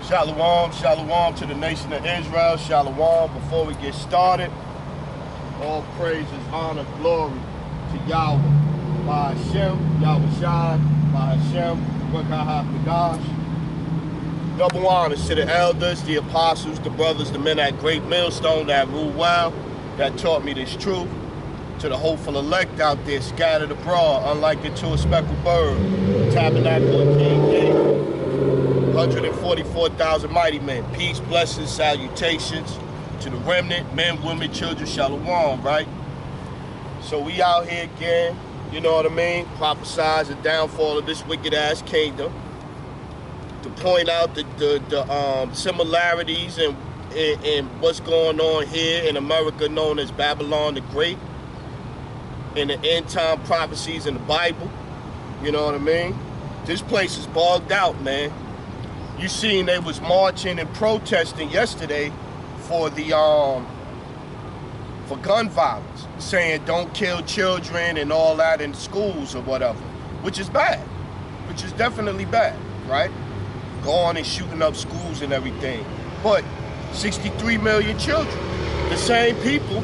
Shalom, shalom to the nation of Israel. Shalom. Before we get started, all praises, honor, glory to Yahweh. By Hashem, Yahweh Shai, by Hashem, Wekaha Kadash. Double honors to the elders, the apostles, the brothers, the men at Great Millstone that rule well, that taught me this truth. To the hopeful elect out there scattered abroad, unlike the two speckled bird, tabernacle of King David. 144,000 mighty men. Peace, blessings, salutations to the remnant, men, women, children, shalom, right? So we out here again, you know what I mean? Prophesize the downfall of this wicked-ass kingdom. To point out the similarities in what's going on here in America known as Babylon the Great. In the end-time prophecies in the Bible. You know what I mean? This place is bogged out, man. You seen they was marching and protesting yesterday for the for gun violence, saying don't kill children and all that in schools or whatever, which is bad, which is definitely bad, right? Going and shooting up schools and everything. But 63 million children, the same people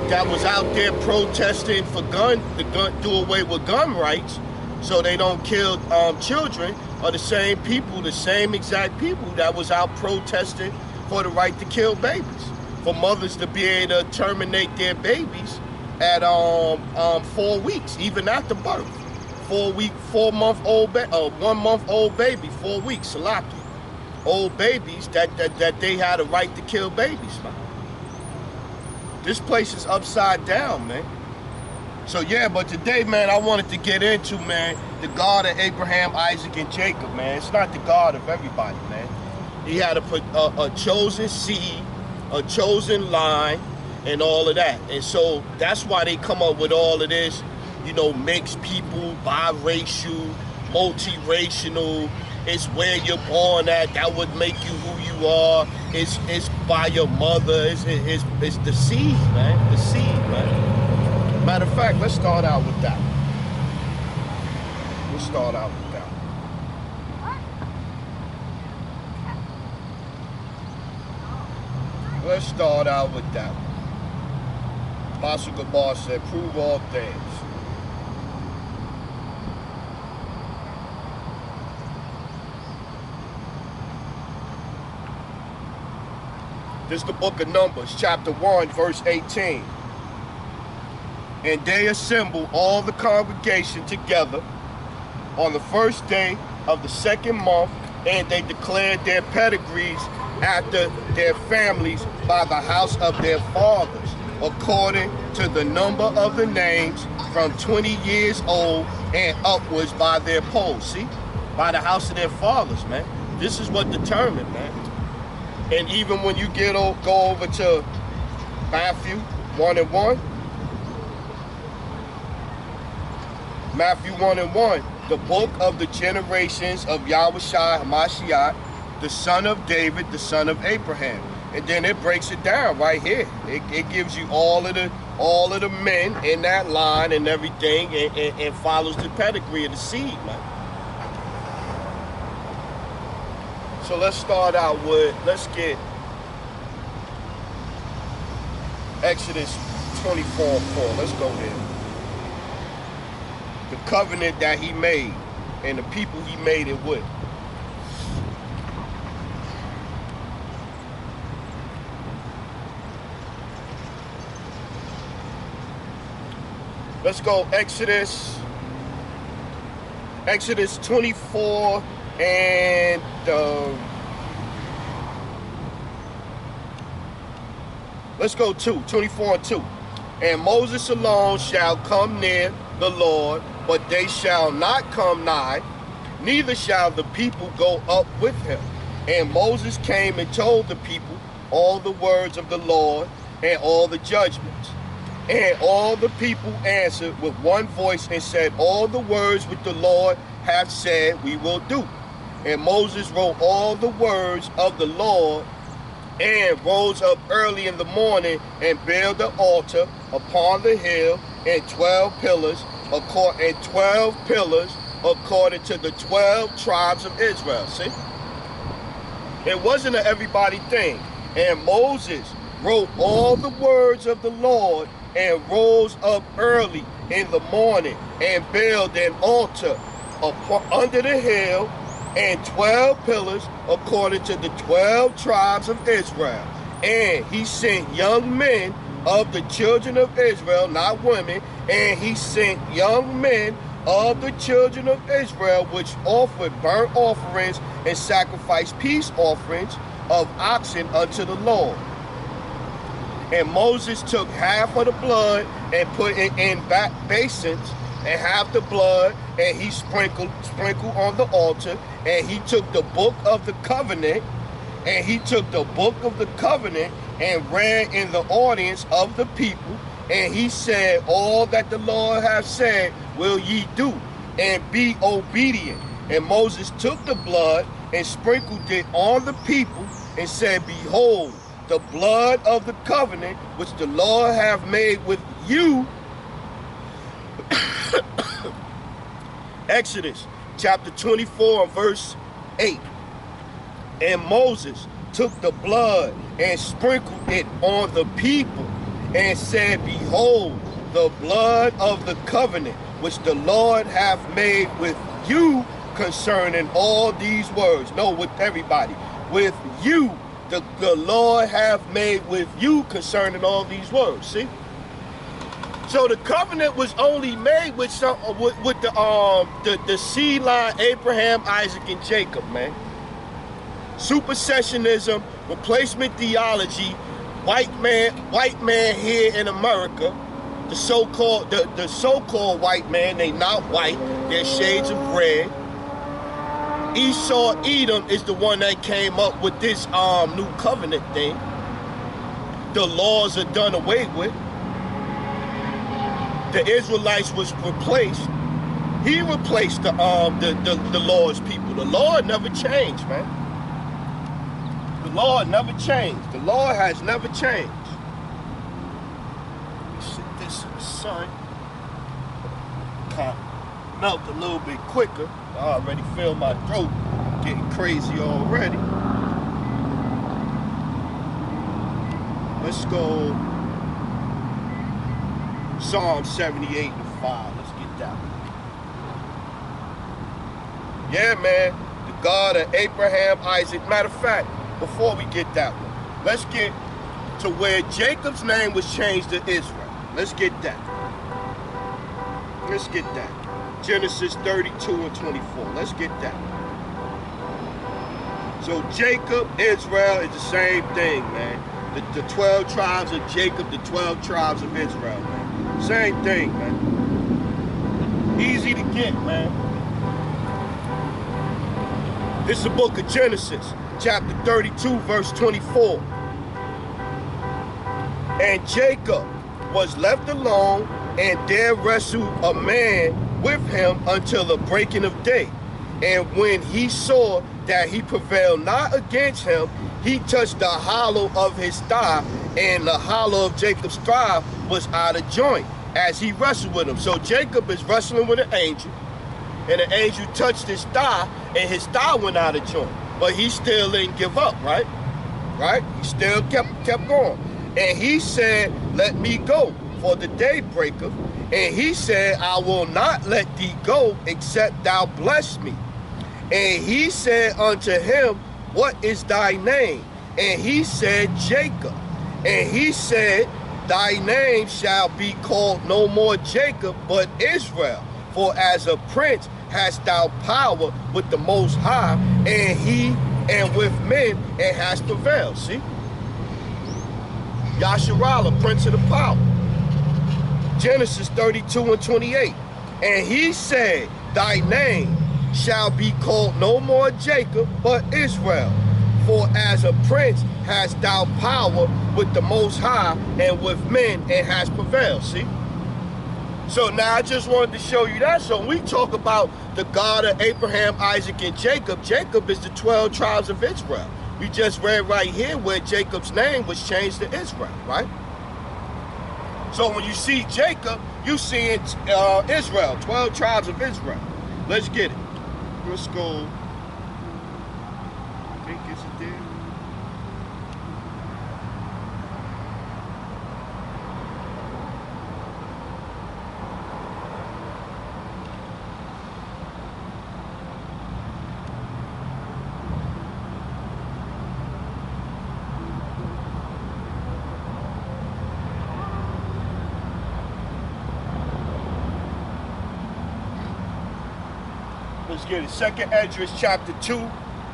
that was out there protesting for do away with gun rights so they don't kill children, are the same people, the same exact people that was out protesting for the right to kill babies, for mothers to be able to terminate their babies at 4 weeks, even after birth. 1 month old baby, 4 weeks, Salaki. Old babies that they had a right to kill babies, man. This place is upside down, man. So yeah, but today, man, I wanted to get into, man, the God of Abraham, Isaac, and Jacob, man. It's not the God of everybody, man. He had a chosen seed, a chosen line, and all of that. And so that's why they come up with all of this, you know, mixed people, biracial, multiracial. It's where you're born at. That would make you who you are. It's by your mother. It's the seed, man. The seed, man. Matter of fact, let's start out with that. Let's start out with that. Let's start out with that. Apostle Gabar said, prove all things. This is the book of Numbers, chapter 1, verse 18. And they assembled all the congregation together on the first day of the second month, and they declared their pedigrees after their families by the house of their fathers, according to the number of the names from 20 years old and upwards by their polls. See? By the house of their fathers, man. This is what determined, man. And even when you go over to Matthew 1:1, Matthew 1:1, the book of the generations of Yahushua HaMashiach, the son of David, the son of Abraham. And then it breaks it down right here. It gives you all of the men in that line and everything, and follows the pedigree of the seed, man. So let's start out with, let's get Exodus 24:4. Let's go there. The covenant that he made and the people he made it with. Let's go Exodus 24 and let's go 24:2. And Moses alone shall come near the Lord, but they shall not come nigh, neither shall the people go up with him. And Moses came and told the people all the words of the Lord and all the judgments. And all the people answered with one voice and said, all the words which the Lord hath said we will do. And Moses wrote all the words of the Lord, and rose up early in the morning and built the altar upon the hill, and 12 pillars according to the 12 tribes of Israel. See? It wasn't an everybody thing. And Moses wrote all the words of the Lord and rose up early in the morning and built an altar under the hill and 12 pillars according to the 12 tribes of Israel. And he sent young men of the children of Israel, not women, and he sent young men of the children of Israel, which offered burnt offerings and sacrificed peace offerings of oxen unto the Lord. And Moses took half of the blood and put it in basins, and half the blood, and he sprinkled on the altar. And he took the book of the covenant, and read in the audience of the people. And he said, all that the Lord hath said will ye do, and be obedient. And Moses took the blood and sprinkled it on the people, and said, behold, the blood of the covenant which the Lord hath made with you. Exodus chapter 24 verse 8. And Moses took the blood and sprinkled it on the people, and said, behold, the blood of the covenant which the Lord hath made with you concerning all these words. No, with everybody. With you, the Lord hath made with you concerning all these words. See? So the covenant was only made with the seed line Abraham, Isaac, and Jacob, man. Supersessionism, replacement theology, white man here in America, the so-called white man, they not white, they're shades of red. Esau Edom is the one that came up with this new covenant thing. The laws are done away with. The Israelites was replaced. He replaced the Lord's people. The Lord never changed, man. The Lord never changed. The Lord has never changed. Sit this in the sun. Kind of melt a little bit quicker. I already feel my throat getting crazy already. Let's go Psalm 78 and 5. Let's get that one. Yeah, man. The God of Abraham, Isaac. Matter of fact, before we get that one, let's get to where Jacob's name was changed to Israel. Let's get that. Let's get that. Genesis 32 and 24. Let's get that. So Jacob, Israel is the same thing, man. The 12 tribes of Jacob, the 12 tribes of Israel, man. Same thing, man. Easy to get, man. This is the book of Genesis, chapter 32, verse 24. And Jacob was left alone, and there wrestled a man with him until the breaking of day. And when he saw that he prevailed not against him, he touched the hollow of his thigh, and the hollow of Jacob's thigh was out of joint as he wrestled with him. So Jacob is wrestling with an angel, and the angel touched his thigh, and his thigh went out of joint. But he still didn't give up, right? Right? He still kept going. And he said, let me go, for the day breaketh. And he said, I will not let thee go, except thou bless me. And he said unto him, what is thy name? And he said, Jacob. And he said, thy name shall be called no more Jacob, but Israel. For as a prince hast thou power with the Most High, and with men, and hast prevailed. See? Yasharallah, prince of the power. Genesis 32 and 28. And he said, thy name shall be called no more Jacob, but Israel. For as a prince hast thou power with the Most High, and with men, and hast prevailed. See? So now I just wanted to show you that. So when we talk about the God of Abraham, Isaac, and Jacob, Jacob is the 12 tribes of Israel. We just read right here where Jacob's name was changed to Israel, right? So when you see Jacob, you see Israel, 12 tribes of Israel. Let's get it. Let's go. I think it's there. Let's get it. 2nd Esdras chapter 2,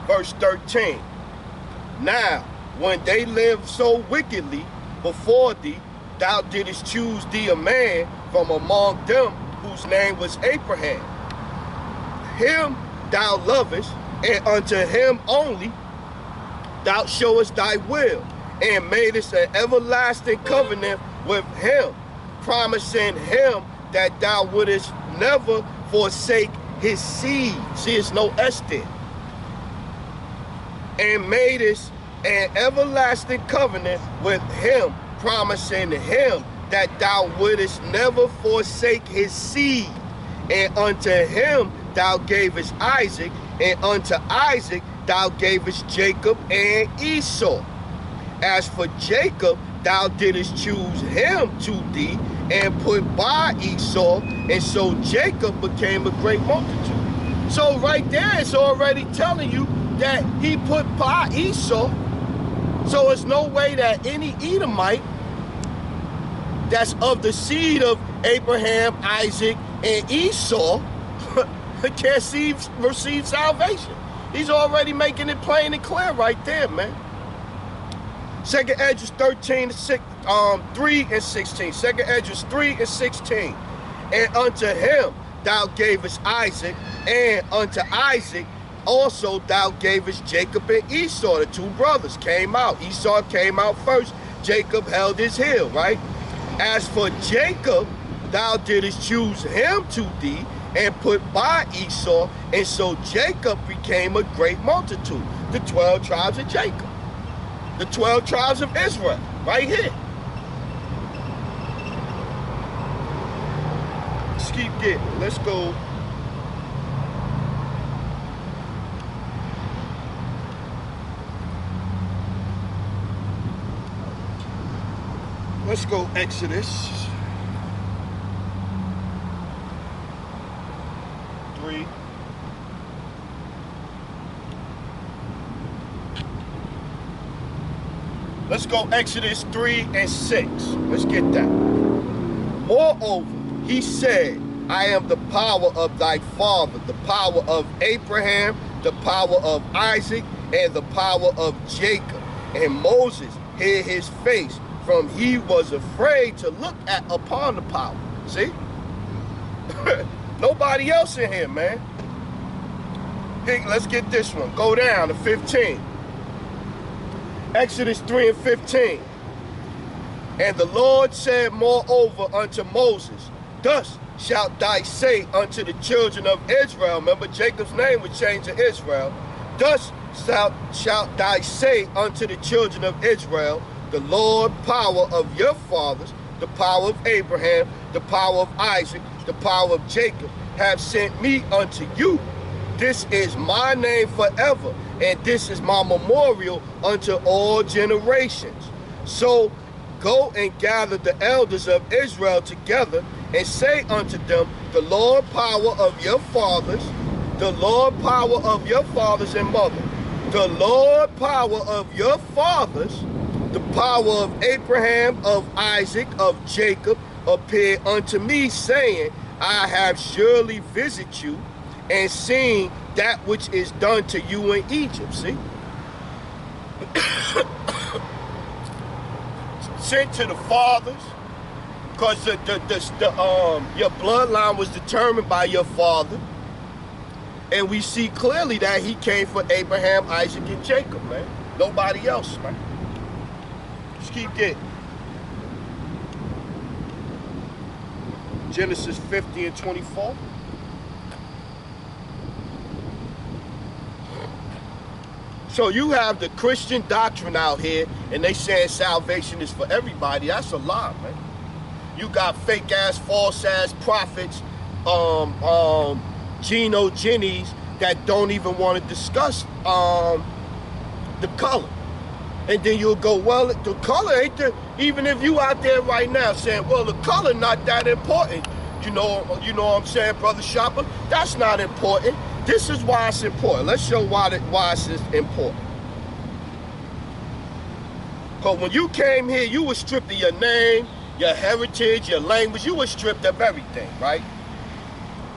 verse 13. Now, when they lived so wickedly before thee, thou didst choose thee a man from among them whose name was Abraham. Him thou lovest, and unto him only thou showest thy will, and madest an everlasting covenant with him, promising him that thou wouldest never forsake his seed. See, it's no S there. And madest an everlasting covenant with him, promising him that thou wouldest never forsake his seed. And unto him thou gavest Isaac, and unto Isaac thou gavest Jacob and Esau. As for Jacob, thou didst choose him to thee, and put by Esau, and so Jacob became a great multitude. So right there, it's already telling you that he put by Esau. So it's no way that any Edomite that's of the seed of Abraham, Isaac, and Esau can receive salvation. He's already making it plain and clear right there, man. 2nd Esdras 3 and 16. 2nd Esdras 3 and 16. And unto him thou gavest Isaac, and unto Isaac also thou gavest Jacob and Esau. The two brothers came out. Esau came out first. Jacob held his heel, right? As for Jacob, thou didst choose him to thee, and put by Esau, and so Jacob became a great multitude. The 12 tribes of Jacob. The 12 tribes of Israel, right here. Let's keep getting. Let's go. Let's go Exodus 3. Let's go Exodus 3 and 6. Let's get that. Moreover, he said, I am the power of thy father, the power of Abraham, the power of Isaac, and the power of Jacob. And Moses hid his face, from he was afraid to look upon the power. See? Nobody else in here, man. Hey, let's get this one. Go down to 15. Exodus 3 and 15. And the Lord said moreover unto Moses, thus shalt thou say unto the children of Israel. Remember, Jacob's name was changed to Israel. Thus shalt thou say unto the children of Israel, the Lord power of your fathers, the power of Abraham, the power of Isaac, the power of Jacob, have sent me unto you. This is my name forever, and this is my memorial unto all generations. So go and gather the elders of Israel together, and say unto them, the Lord power of your fathers, the Lord power of your fathers and mother, the Lord power of your fathers, the power of Abraham, of Isaac, of Jacob, appeared unto me, saying, I have surely visited you, and seen that which is done to you in Egypt. See? Sent to the fathers, because your bloodline was determined by your father. And we see clearly that he came for Abraham, Isaac, and Jacob, man. Nobody else, man. Let's keep getting. Genesis 50 and 24. So you have the Christian doctrine out here, and they saying salvation is for everybody. That's a lie, man. You got fake ass, false ass prophets, Geno Jennies that don't even want to discuss the color. And then you'll go, well, the color ain't the, even if you out there right now saying, well, the color not that important. You know what I'm saying, Brother Shopper? That's not important. This is why it's important. Let's show why it's important. Because when you came here, you were stripped of your name, your heritage, your language. You were stripped of everything, right?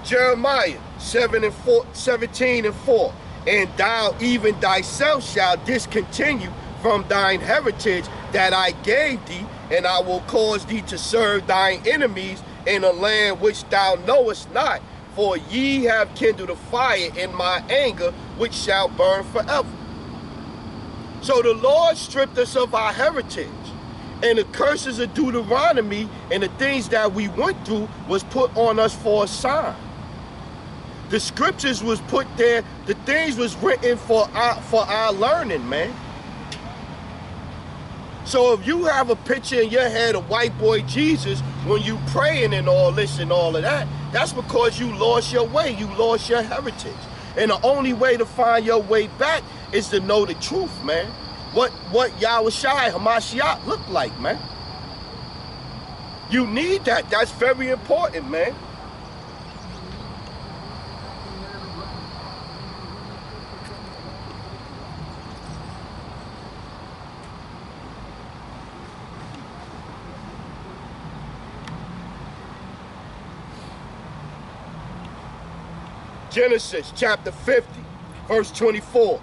Jeremiah 17:4. And thou even thyself shalt discontinue from thine heritage that I gave thee, and I will cause thee to serve thine enemies in a land which thou knowest not, for ye have kindled a fire in my anger, which shall burn forever. So the Lord stripped us of our heritage, and the curses of Deuteronomy and the things that we went through was put on us for a sign. The scriptures was put there, the things was written for our learning, man. So if you have a picture in your head of white boy Jesus when you praying and all this and all of that, that's because you lost your way, you lost your heritage. And the only way to find your way back is to know the truth, man. What Yahushua Hamashiach looked like, man. You need that. That's very important, man. Genesis chapter 50, verse 24.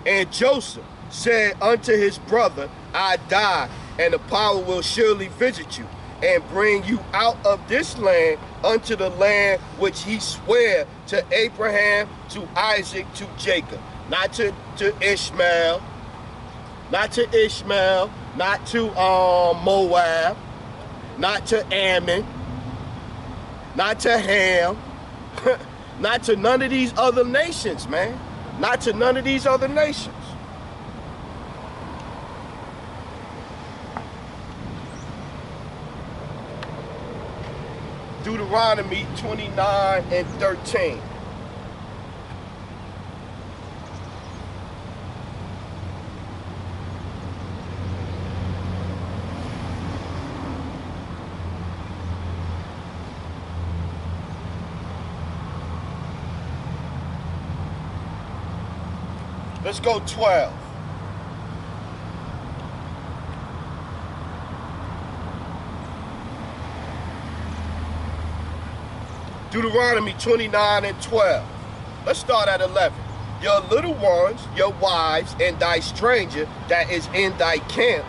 And Joseph said unto his brother, I die, and the power will surely visit you, and bring you out of this land unto the land which he sware to Abraham, to Isaac, to Jacob. Not to Ishmael, not to Ishmael, not to Moab, not to Ammon, not to Ham, not to none of these other nations, man. Not to none of these other nations. Deuteronomy 29:13. Let's go 12. Deuteronomy 29:12. Let's start at 11. Your little ones, your wives, and thy stranger that is in thy camp,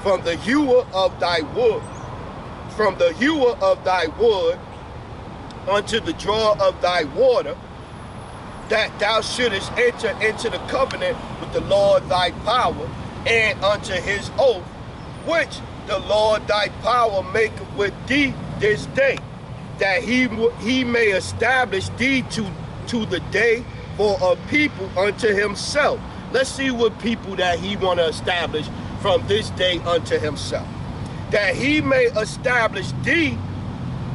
from the hewer of thy wood, unto the drawer of thy water, that thou shouldest enter into the covenant with the Lord thy power, and unto his oath, which the Lord thy power maketh with thee this day, that he may establish thee to the day for a people unto himself. Let's see what people that he want to establish from this day unto himself. That he may establish thee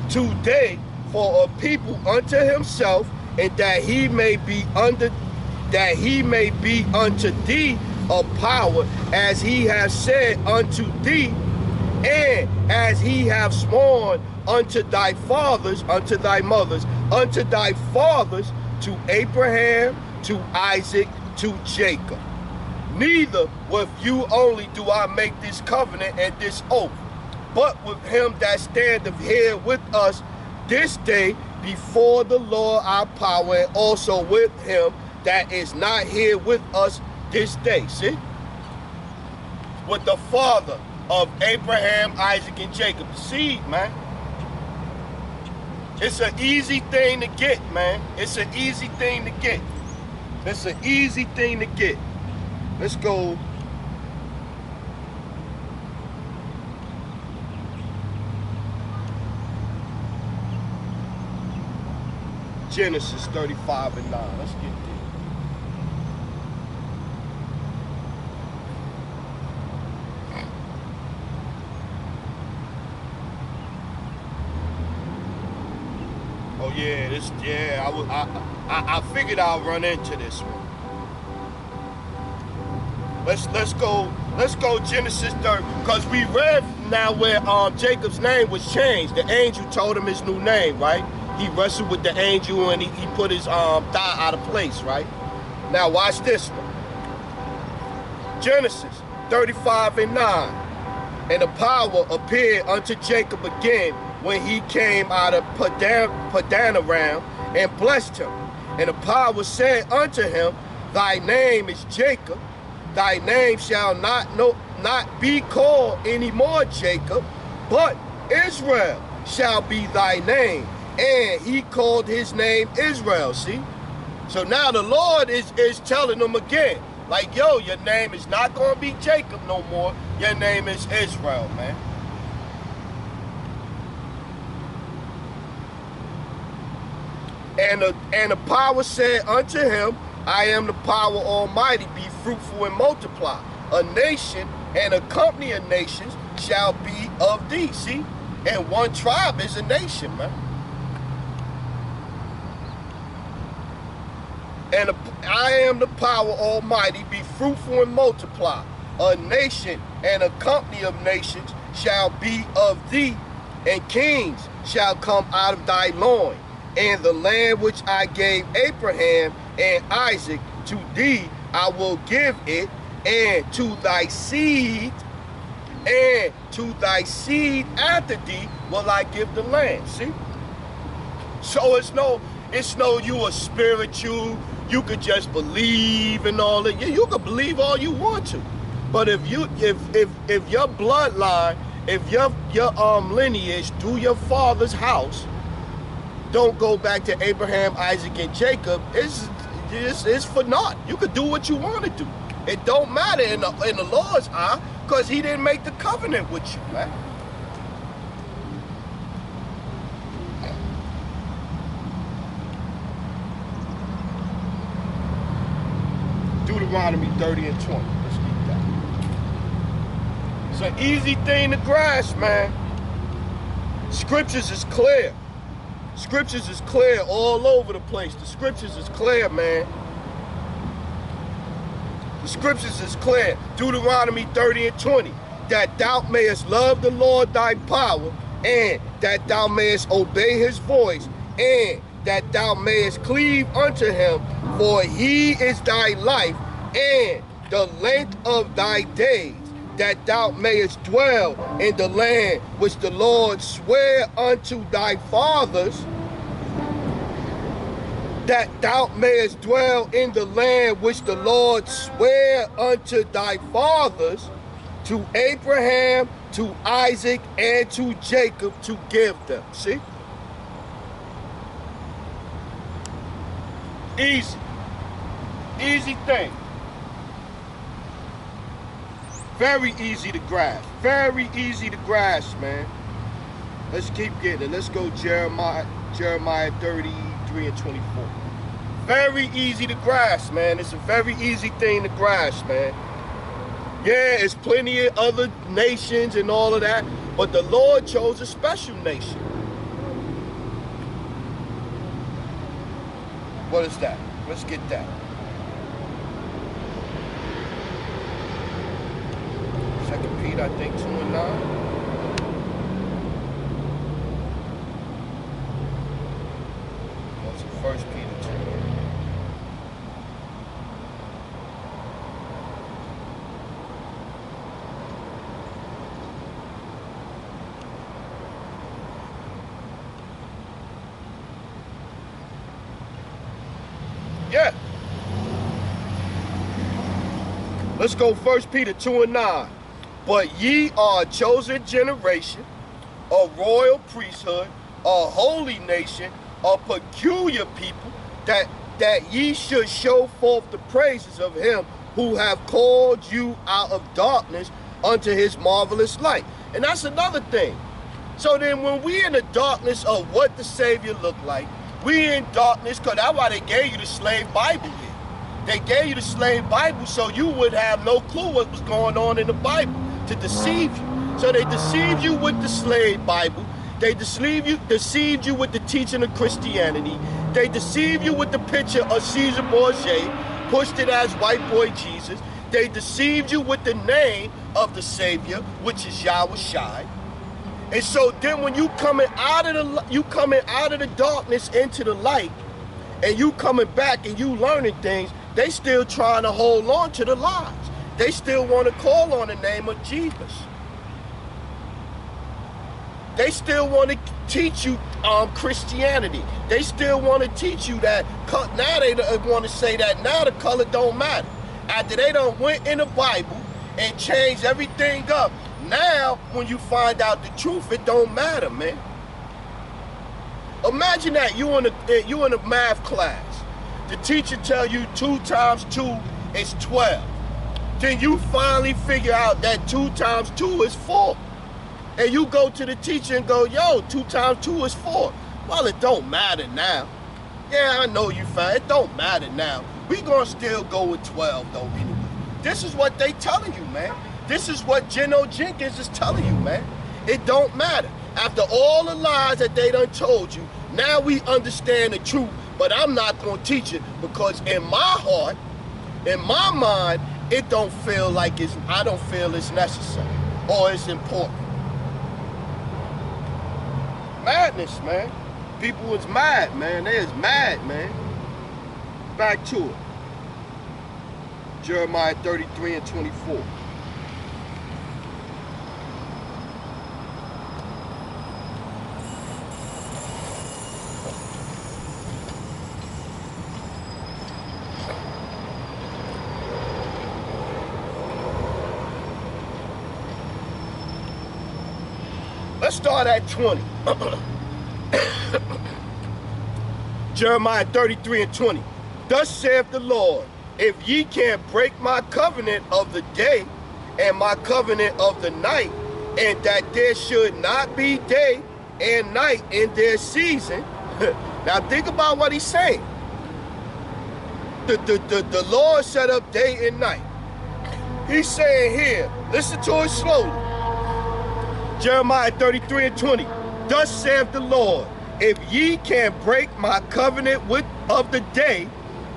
today for a people unto himself, and that he may be unto thee a power, as he has said unto thee, and as he have sworn unto thy fathers, unto thy mothers, unto thy fathers, to Abraham, to Isaac, to Jacob. Neither with you only do I make this covenant and this oath, but with him that standeth here with us this day before the Lord our power, and also with him that is not here with us this day. See? With the father of Abraham, Isaac, and Jacob. Seed, man. It's an easy thing to get, man. It's an easy thing to get. It's an easy thing to get. Let's go. Genesis 35:9. Let's get there. Oh yeah, I figured I'll run into this one. Let's go Genesis 30, because we read now where Jacob's name was changed. The angel told him his new name, right? He wrestled with the angel and he put his thigh out of place, right? Now watch this one. Genesis 35:9. And the power appeared unto Jacob again when he came out of Padanaram and blessed him. And the power said unto him, thy name is Jacob. Thy name shall not be called any more Jacob, but Israel shall be thy name. And he called his name Israel, see? So now the Lord is telling them again, like, yo, your name is not going to be Jacob no more. Your name is Israel, man. And the power said unto him, I am the power almighty, be fruitful and multiply. A nation and a company of nations shall be of thee. See? And one tribe is a nation, man. And I am the power almighty, be fruitful and multiply. A nation and a company of nations shall be of thee, and kings shall come out of thy loin. And the land which I gave Abraham and Isaac to thee, I will give it, and to thy seed, and to thy seed after thee will I give the land. See? So it's no you are spiritual, you could just believe and all that. Yeah, you could believe all you want to. But if your bloodline, if your lineage through your father's house don't go back to Abraham, Isaac, and Jacob, it's for naught. You could do what you want to do. It don't matter in the Lord's eye, because he didn't make the covenant with you, man. Deuteronomy 30 and 20. Let's keep that. It's an easy thing to grasp, man. Scriptures is clear. Scriptures is clear all over the place. The scriptures is clear, man. The scriptures is clear. Deuteronomy 30 and 20. That thou mayest love the Lord thy power, and that thou mayest obey his voice, and that thou mayest cleave unto him, for he is thy life, and the length of thy days, that thou mayest dwell in the land which the Lord sware unto thy fathers, that thou mayest dwell in the land which the Lord sware unto thy fathers, to Abraham, to Isaac, and to Jacob, to give them. See? Easy. Easy thing. Very easy to grasp. Very easy to grasp, man. Let's keep getting it. Let's go Jeremiah 33 and 24. Very easy to grasp, man. It's a very easy thing to grasp, man. Yeah, it's plenty of other nations and all of that, but the Lord chose a special nation. What is that? Let's get that. 2 Peter, I think, 2 and 9. What's it? 1 Peter 2. Yeah. Let's go 1 Peter 2 and 9. But ye are a chosen generation, a royal priesthood, a holy nation, a peculiar people, that ye should show forth the praises of him who have called you out of darkness unto his marvelous light. And that's another thing. So then when we in the darkness of what the Savior looked like, we in darkness, because that's why they gave you the slave Bible here. They gave you the slave Bible so you would have no clue what was going on in the Bible, to deceive you. So they deceived you with the slave Bible. They deceived you with the teaching of Christianity. They deceived you with the picture of Caesar Borgia, pushed it as white boy Jesus. They deceived you with the name of the Savior, which is Yahweh Shai. And so then when you coming out of the darkness into the light, and you coming back and you learning things, they still trying to hold on to the lies. They still want to call on the name of Jesus. They still want to teach you Christianity. They still want to teach you that. Now they want to say that now the color don't matter. After they done went in the Bible and changed everything up, now when you find out the truth, it don't matter, man. Imagine that you in a math class. The teacher tell you 2 times 2 is 12. Then you finally figure out that 2 times 2 is 4. And you go to the teacher and go, yo, 2 times 2 is 4. Well, it don't matter now. Yeah, I know you found it don't matter now. We gonna still go with 12 though anyway. This is what they telling you, man. This is what Geno Jenkins is telling you, man. It don't matter. After all the lies that they done told you, now we understand the truth, but I'm not gonna teach it because in my heart, in my mind, it don't feel like I don't feel it's necessary or it's important. Madness, man. People was mad, man. They was mad, man. Back to it. Jeremiah 33 and 24. Let's start at 20. Jeremiah 33 and 20. Thus saith the Lord, if ye can break my covenant of the day and my covenant of the night, and that there should not be day and night in their season. Now think about what he's saying. The Lord set up day and night. He's saying here, listen to it slowly. Jeremiah 33 and 20. Thus saith the Lord, if ye can break my covenant of the day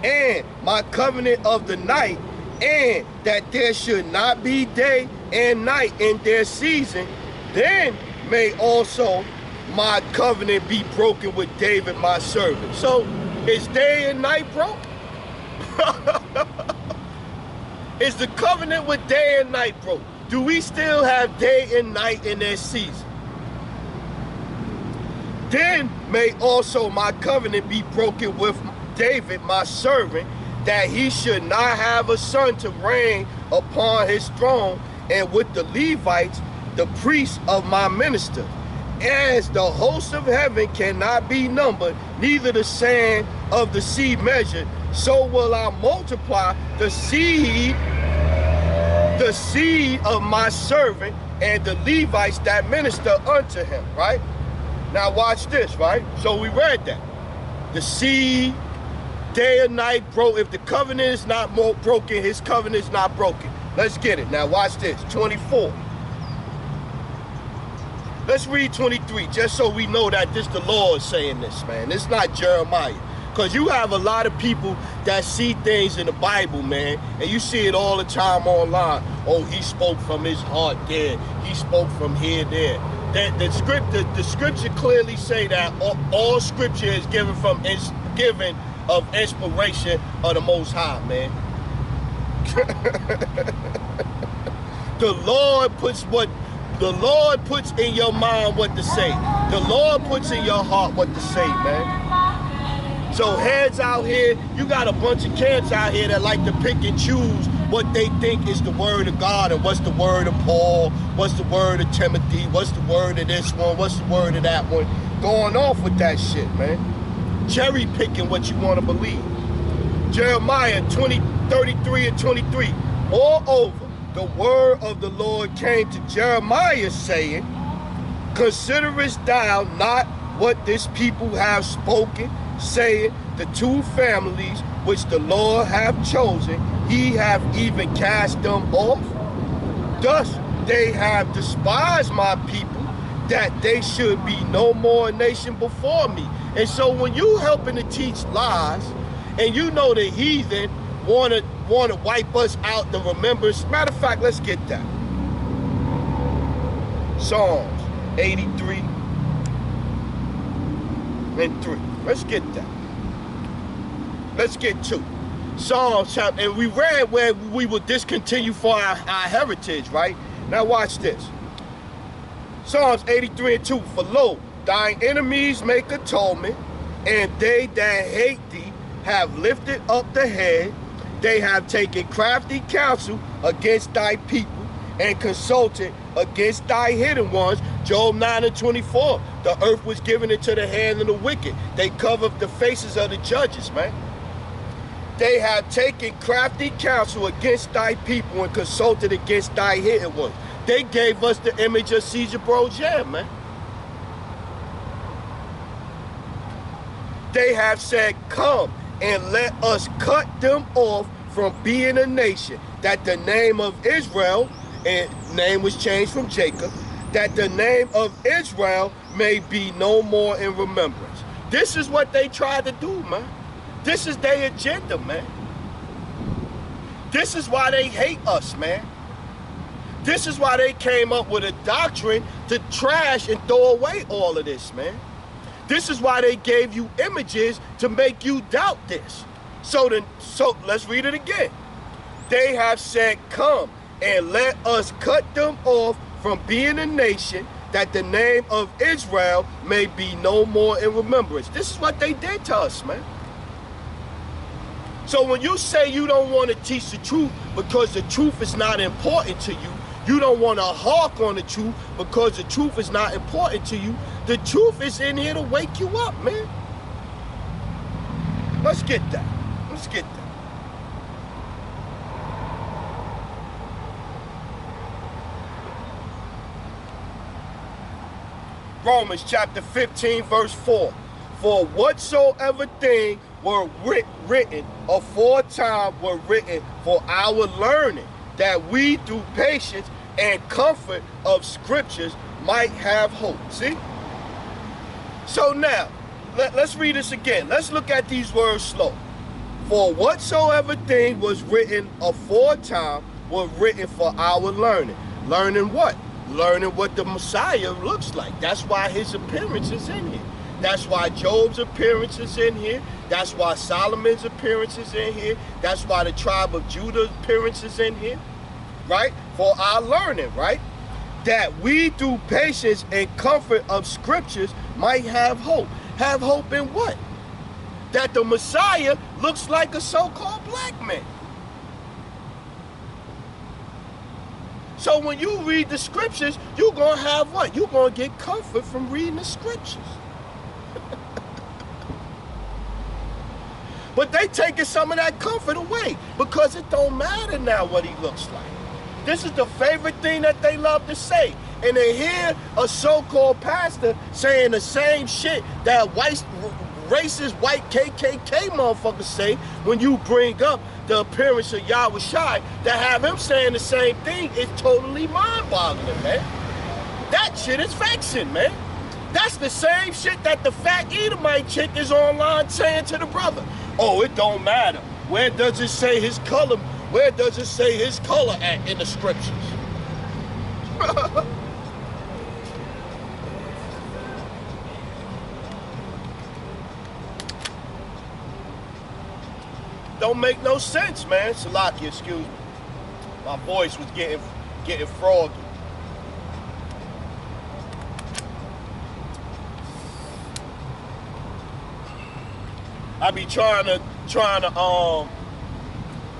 and my covenant of the night, and that there should not be day and night in their season, then may also my covenant be broken with David my servant. So is day and night broke? Is the covenant with day and night broke? Do we still have day and night in their season? Then may also my covenant be broken with David my servant, that he should not have a son to reign upon his throne, and with the Levites, the priests of my minister. As the hosts of heaven cannot be numbered, neither the sand of the sea measured, so will I multiply the seed of my servant and the Levites that minister unto him, right? Now watch this, right? So we read that. The seed, day and night broke. If the covenant is not more broken, his covenant is not broken. Let's get it. Now watch this, 24. Let's read 23, just so we know that this the Lord saying this, man. It's not Jeremiah. Because you have a lot of people that see things in the Bible, man, and you see it all the time online. Oh, he spoke from his heart there. He spoke from here, there. The scripture clearly say that all scripture is given of inspiration of the Most High, man. The Lord puts in your mind what to say. The Lord puts in your heart what to say, man. So heads out here, you got a bunch of cats out here that like to pick and choose what they think is the word of God and what's the word of Paul, what's the word of Timothy, what's the word of this one, what's the word of that one. Going off with that shit, man. Cherry picking what you want to believe. Jeremiah 33 and 23. Moreover, the word of the Lord came to Jeremiah saying, considerest thou not what this people have spoken, saying, the 2 families which the Lord hath chosen, he hath even cast them off? Thus they have despised my people, that they should be no more a nation before me. And so when you helping to teach lies, and you know the heathen want to wipe us out the remembrance. Matter of fact, let's get that. Psalms 83 and 3. Let's get that. Let's get to Psalms chapter, and we read where we will discontinue for our heritage, right? Now watch this. Psalms 83 and 2. For lo, thine enemies make atonement, and they that hate thee have lifted up the head. They have taken crafty counsel against thy people, and consulted against thy hidden ones. Job 9 and 24. The earth was given into the hand of the wicked. They covered the faces of the judges, man. They have taken crafty counsel against thy people and consulted against thy hidden ones. They gave us the image of Caesar Borgia, man. They have said, come and let us cut them off from being a nation, that the name of Israel, and name was changed from Jacob, that the name of Israel may be no more in remembrance. This is what they tried to do, man. This is their agenda, man. This is why they hate us, man. This is why they came up with a doctrine to trash and throw away all of this, man. This is why they gave you images to make you doubt this. So let's read it again. They have said, come and let us cut them off from being a nation, that the name of Israel may be no more in remembrance. This is what they did to us, man. So when you say you don't want to teach the truth because the truth is not important to you, you don't want to hark on the truth because the truth is not important to you, the truth is in here to wake you up, man. Let's get that. Let's get that. Romans chapter 15, verse 4. For whatsoever thing were written aforetime were written for our learning, that we through patience and comfort of scriptures might have hope. See? So now, let's read this again. Let's look at these words slow. For whatsoever thing was written aforetime were written for our learning. Learning what? Learning what the Messiah looks like. That's why his appearance is in here. That's why Job's appearance is in here. That's why Solomon's appearance is in here. That's why the tribe of Judah's appearance is in here. Right? For our learning, right? That we through patience and comfort of scriptures might have hope. Have hope in what? That the Messiah looks like a so-called black man. So when you read the scriptures, you're going to have what? You're going to get comfort from reading the scriptures. But they taking some of that comfort away because it don't matter now what he looks like. This is the favorite thing that they love to say. And they hear a so-called pastor saying the same shit that racist white KKK motherfuckers say when you bring up the appearance of Yahweh Shai. To have him saying the same thing is totally mind-boggling, man. That shit is vexing, man. That's the same shit that the fat Edomite chick is online saying to the brother. Oh, it don't matter. Where does it say his color? Where does it say his color at in the scriptures? Don't make no sense, man. Salaki, excuse me. My voice was getting froggy. I be trying to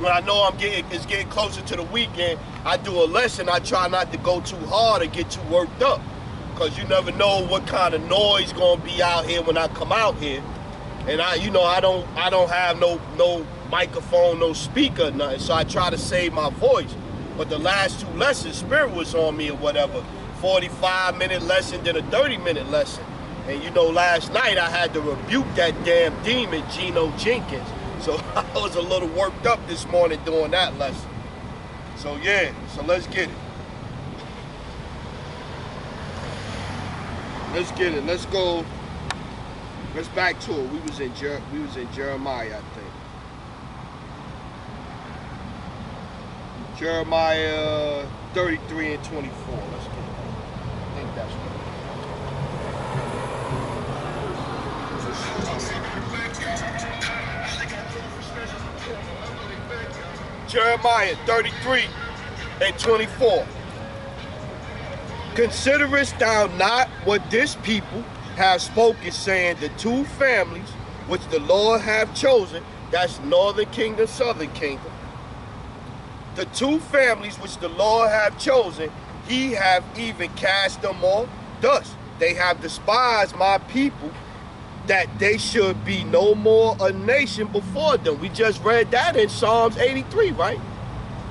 when I know it's getting closer to the weekend, I do a lesson. I try not to go too hard or get too worked up, because you never know what kind of noise gonna be out here when I come out here. And I don't have no microphone, no speaker, nothing. So I try to save my voice. But the last two lessons, Spirit was on me or whatever. 45-minute lesson, then a 30-minute lesson. And you know, last night I had to rebuke that damn demon, Geno Jenkins. So I was a little worked up this morning doing that lesson. So yeah, so let's get it. Let's get it. Let's go. Let's back to it. We was in Jeremiah, I think. Jeremiah 33 and 24. Let's get it. I think that's right. Jeremiah 33 and 24. Considerest thou not what this people have spoken, saying, the two families which the Lord hath chosen, that's northern kingdom, southern kingdom, the two families which the Lord hath chosen, he have even cast them off. Thus they have despised my people, that they should be no more a nation before them. We just read that in Psalms 83, right?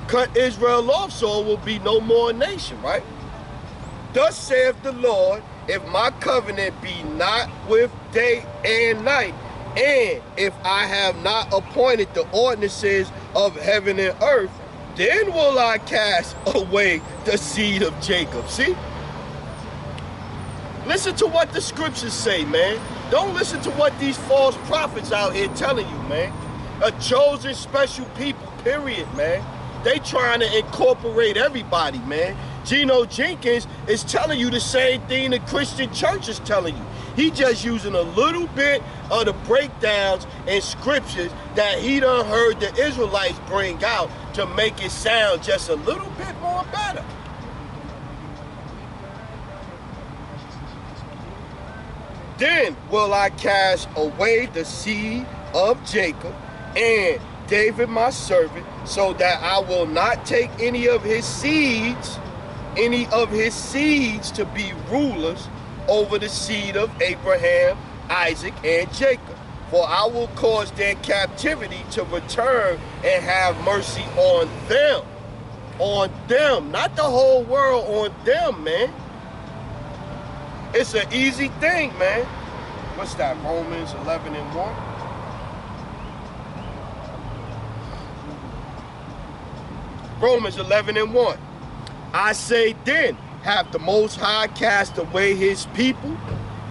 Cut Israel off, so it will be no more a nation, right? Thus saith the Lord, if my covenant be not with day and night, and if I have not appointed the ordinances of heaven and earth, then will I cast away the seed of Jacob. See? Listen to what the scriptures say, man. Don't listen to what these false prophets out here telling you, man. A chosen special people, period, man. They trying to incorporate everybody, man. Geno Jenkins is telling you the same thing the Christian church is telling you. He just using a little bit of the breakdowns and scriptures that he done heard the Israelites bring out to make it sound just a little bit more better. Then will I cast away the seed of Jacob and David my servant, so that I will not take any of his seeds to be rulers over the seed of Abraham, Isaac, and Jacob. For I will cause their captivity to return and have mercy on them. On them, not the whole world, on them, man. It's an easy thing, man. What's that, Romans 11 and 1? Romans 11 and 1. I say then, have the Most High cast away his people?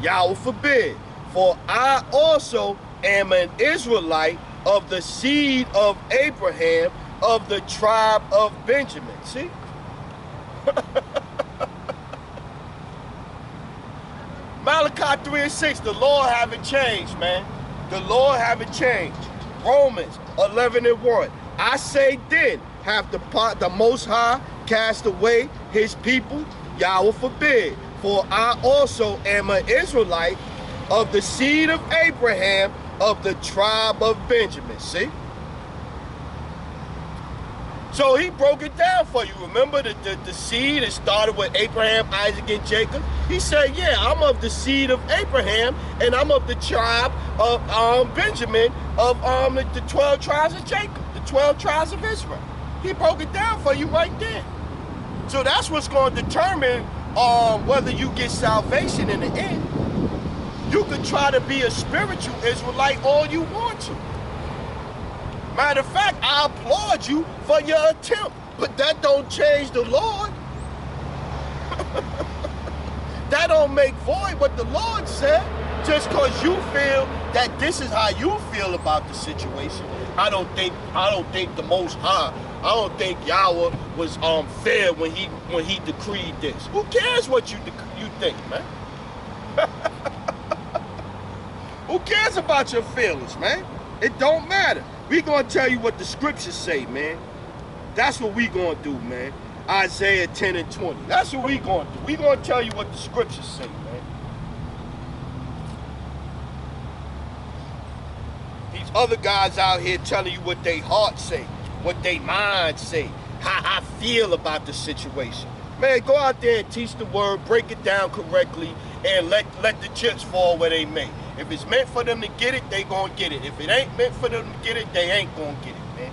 Yahweh forbid. For I also am an Israelite of the seed of Abraham, of the tribe of Benjamin. See? Malachi 3 and 6, the Lord haven't changed, man. The Lord haven't changed. Romans 11 and 1. I say then, have the Most High cast away his people? Yahweh forbid. For I also am an Israelite of the seed of Abraham, of the tribe of Benjamin. See? So he broke it down for you. Remember the seed that started with Abraham, Isaac, and Jacob? He said, yeah, I'm of the seed of Abraham, and I'm of the tribe of Benjamin, of the 12 tribes of Jacob, the 12 tribes of Israel. He broke it down for you right there. So that's what's going to determine whether you get salvation in the end. You could try to be a spiritual Israelite all you want to. Matter of fact, I applaud you for your attempt, but that don't change the Lord. That don't make void what the Lord said. Just because you feel that this is how you feel about the situation, I don't think the Most High, I don't think Yahweh was fair when he decreed this. Who cares what you think, man? Who cares about your feelings, man? It don't matter. We gonna tell you what the scriptures say, man. That's what we gonna do, man. Isaiah 10 and 20. That's what we gonna do. We gonna tell you what the scriptures say, man. These other guys out here telling you what they heart say, what they mind say, how I feel about the situation. Man, go out there and teach the word, break it down correctly, and let the chips fall where they may. If it's meant for them to get it, they gonna get it. If it ain't meant for them to get it, they ain't gonna get it, man.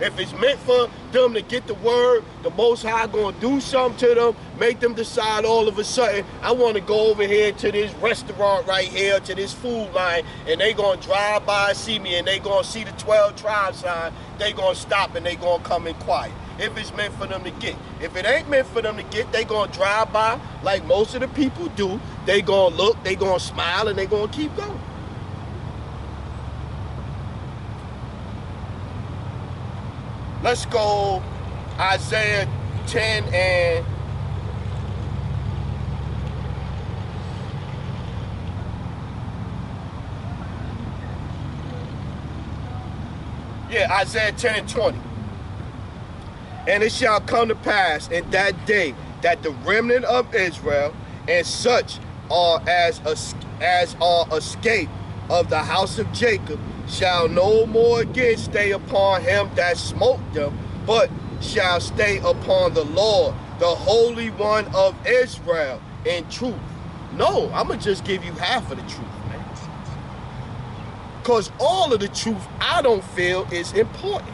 If it's meant for them to get the word, the Most High gonna do something to them, make them decide all of a sudden, I wanna go over here to this restaurant right here, to this food line, and they gonna drive by and see me, and they gonna see the 12 tribe sign, they gonna stop and they gonna come in quiet. If it's meant for them to get. If it ain't meant for them to get, they gonna drive by like most of the people do. They gonna look, they gonna smile, and they gonna keep going. Let's go Isaiah 10 and Isaiah 10 and 20. And it shall come to pass in that day that the remnant of Israel and such are as are escaped of the house of Jacob shall no more again stay upon him that smote them, but shall stay upon the Lord, the Holy One of Israel, in truth. No, I'm going to just give you half of the truth, man. Because all of the truth, I don't feel is important.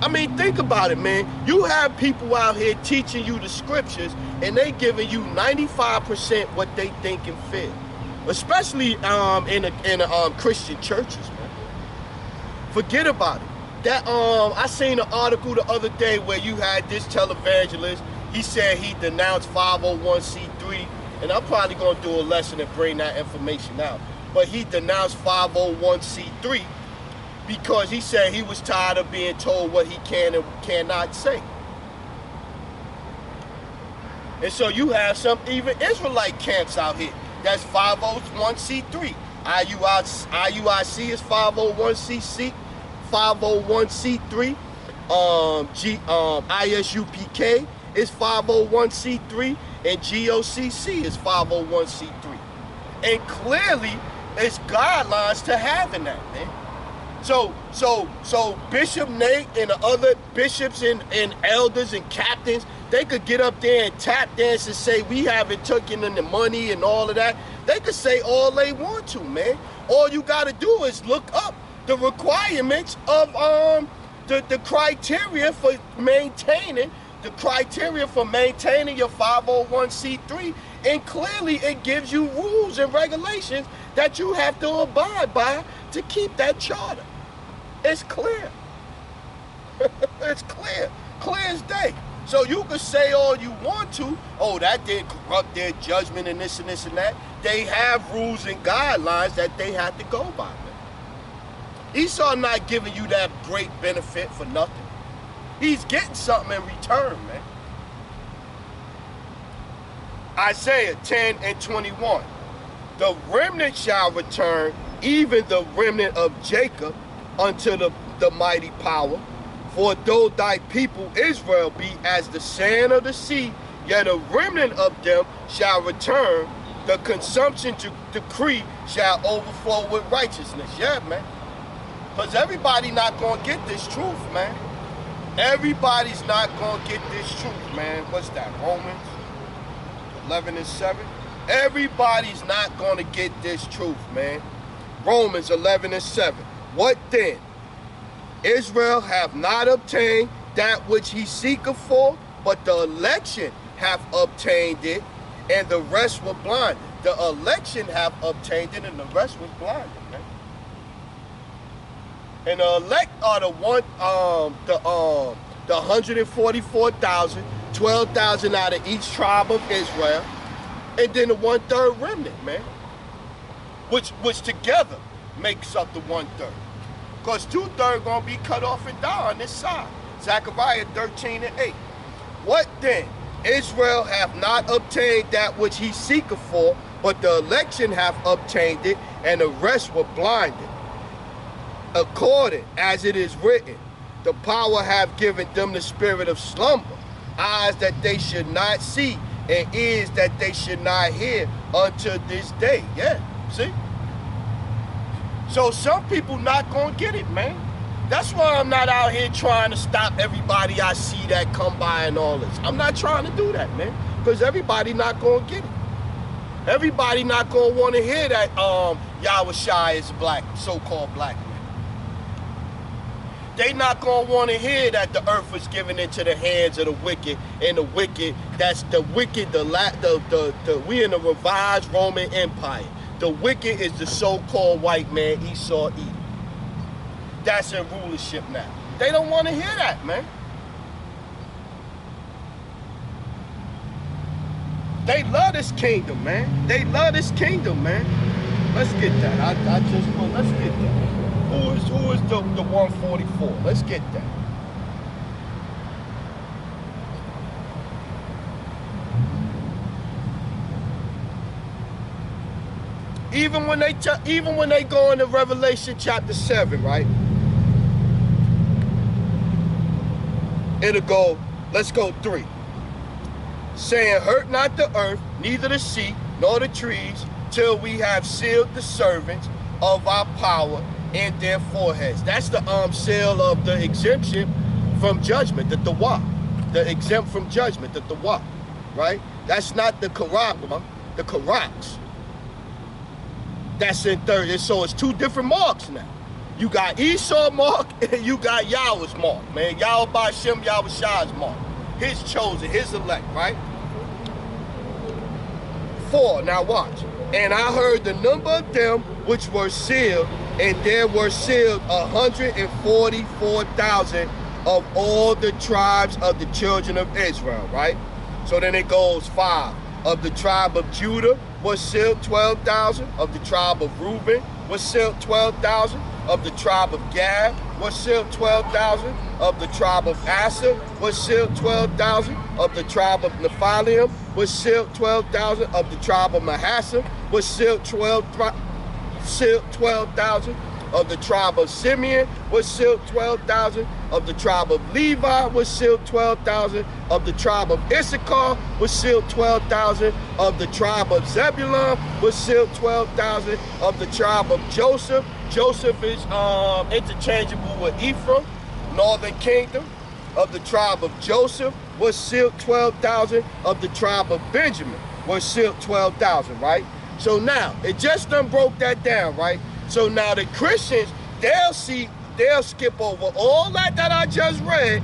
I mean, think about it, man. You have people out here teaching you the scriptures, and they giving you 95% what they think and feel. Especially in Christian churches, man. Forget about it. That I seen an article the other day where you had this televangelist. He said he denounced 501c3, and I'm probably gonna do a lesson and bring that information out. But he denounced 501c3 because he said he was tired of being told what he can and cannot say. And so you have some even Israelite camps out here. That's 501c3. IUIC is 501c3. 501c3. ISUPK is 501c3, and GOCC is 501c3. And clearly, it's guidelines to having that, man. So Bishop Nate and the other bishops and elders and captains, they could get up there and tap dance and say we haven't taken in the money and all of that. They could say all they want to, man. All you got to do is look up the requirements of the criteria for maintaining your 501c3, and clearly it gives you rules and regulations that you have to abide by to keep that charter. It's clear. It's clear as day. So you can say all you want to, oh, that didn't corrupt their judgment and this and this and that. They have rules and guidelines that they have to go by, man. Esau not giving you that great benefit for nothing. He's getting something in return, man. Isaiah 10:21. The remnant shall return, even the remnant of Jacob, unto the mighty power. For though thy people Israel be as the sand of the sea, yet a remnant of them shall return. The consumption decree shall overflow with righteousness. Yeah, man. Because everybody not going to get this truth, man. Everybody's not going to get this truth, man. What's that, Romans 11:7? Everybody's not going to get this truth, man. Romans 11:7. What then? Israel have not obtained that which he seeketh for, but the election have obtained it, and the rest were blinded. The election have obtained it, and the rest was blinded, man. And the elect are the 144,000, 12,000 out of each tribe of Israel, and then the 1/3 remnant, man. Which together makes up the 1/3. Because 2/3 gonna be cut off and die on this side. Zechariah 13:8. What then? Israel hath not obtained that which he seeketh for, but the election hath obtained it, and the rest were blinded. According as it is written, the power hath given them the spirit of slumber, eyes that they should not see, and ears that they should not hear unto this day. Yeah, see? So some people not gonna get it, man. That's why I'm not out here trying to stop everybody I see that come by and all this. I'm not trying to do that, man, because everybody not gonna get it. Everybody not gonna want to hear that Yahushua is black, so-called black man. They not gonna want to hear that the earth was given into the hands of the wicked, and the wicked, that's the wicked, we in the revised Roman Empire. The wicked is the so-called white man, Esau, Edom. That's in rulership now. They don't want to hear that, man. They love this kingdom, man. They love this kingdom, man. Let's get that. Let's get that. Who is the 144? Let's get that. Even when they go into Revelation chapter 7, right? It'll go, let's go 3. saying, hurt not the earth, neither the sea, nor the trees, till we have sealed the servants of our power in their foreheads. That's the seal of the exemption from judgment, the Tawah. The exempt from judgment, the Tawah, right? That's not the Karagma, the Karaks. That's in third. So it's two different marks now. You got Esau mark and you got Yahweh's mark, man. Yahweh Ba'Shem, Yahweh Shah's mark. His chosen, his elect, right? 4, now watch. And I heard the number of them which were sealed, and there were sealed 144,000 of all the tribes of the children of Israel, right? So then it goes 5. Of the tribe of Judah was sealed 12,000. Of the tribe of Reuben was sealed 12,000. Of the tribe of Gad was sealed 12,000. Of the tribe of Asher was sealed 12,000. Of the tribe of Nephilim was sealed 12,000. Of the tribe of Manasseh was sealed 12,000. Of the tribe of Simeon was sealed 12,000. Of the tribe of Levi was sealed 12,000. Of the tribe of Issachar was sealed 12,000. Of the tribe of Zebulun was sealed 12,000. Of the tribe of Joseph, Joseph is interchangeable with Ephraim, northern kingdom. Of the tribe of Joseph was sealed 12,000. Of the tribe of Benjamin was sealed 12,000, right? So now, it just done broke that down, right? So now the Christians, they'll skip over all that I just read,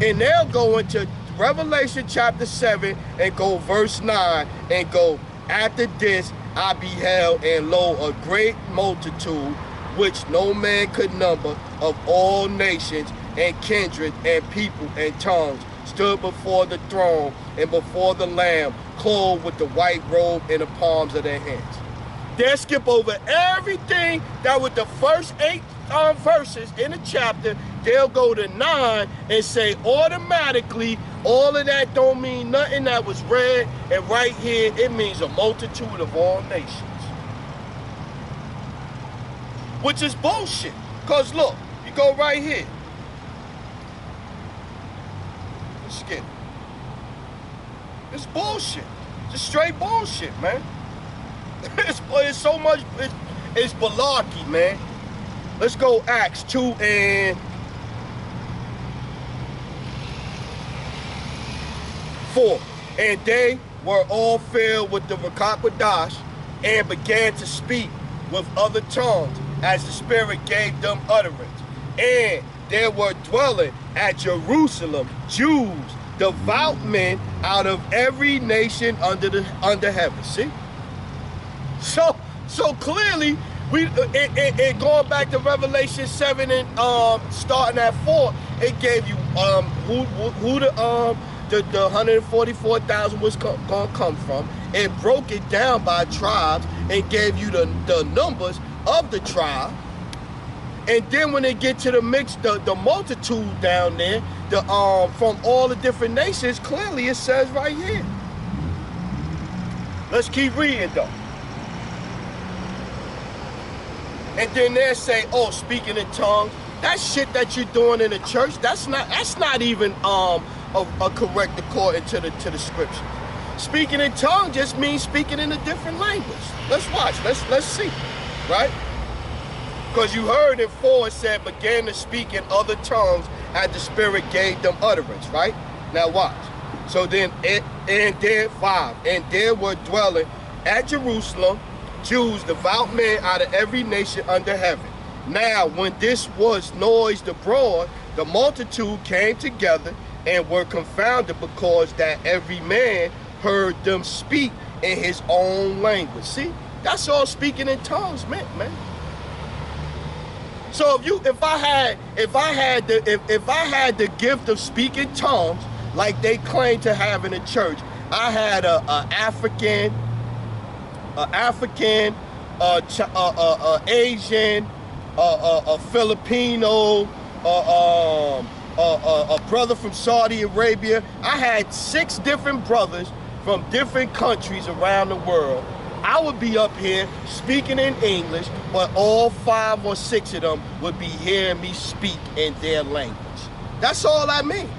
and they'll go into Revelation chapter 7 and go verse 9 and go, after this I beheld, and lo, a great multitude, which no man could number, of all nations and kindred and people and tongues, stood before the throne and before the Lamb, clothed with the white robe in the palms of their hands. They'll skip over everything that with the first 8 verses in the chapter. They'll go to 9 and say automatically all of that don't mean nothing that was read, and right here it means a multitude of all nations. Which is bullshit. Because look, you go right here. Let's skip. It's bullshit. It's straight bullshit, man. It's so much, it's malarkey, man. Let's go Acts 2 and 4. And they were all filled with the Ruach HaKodesh and began to speak with other tongues as the Spirit gave them utterance. And there were dwelling at Jerusalem Jews, devout men out of every nation under heaven. See? So clearly, going back to Revelation 7 and starting at 4, it gave you who the 144,000 was gonna come from. It broke it down by tribes and gave you the numbers of the tribe. And then when they get to the mix, the multitude down there, from all the different nations, clearly it says right here. Let's keep reading though. And then they say, oh, speaking in tongues, that shit that you're doing in the church, that's not even a correct according to the scriptures. Speaking in tongues just means speaking in a different language. Let's watch. Let's see, right? Because you heard in 4 it said, began to speak in other tongues as the Spirit gave them utterance, right? Now watch. So then, and there 5, and there were dwelling at Jerusalem Jews, devout men out of every nation under heaven. Now, when this was noised abroad, the multitude came together and were confounded, because that every man heard them speak in his own language. See, that's all speaking in tongues meant, man. So if I had the gift of speaking tongues like they claim to have in the church, I had a African, Asian, a Filipino, a brother from Saudi Arabia. I had 6 different brothers from different countries around the world. I would be up here speaking in English, but all 5 or 6 of them would be hearing me speak in their language. That's all I mean.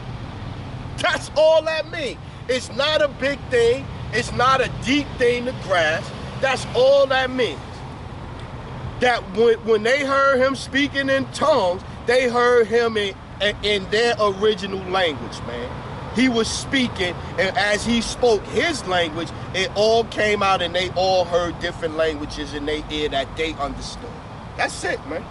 That's all I mean. It's not a big thing. It's not a deep thing to grasp. That's all that means. That when they heard him speaking in tongues, they heard him in their original language, man. He was speaking, and as he spoke his language, it all came out, and they all heard different languages in their ear that they understood. That's it, man.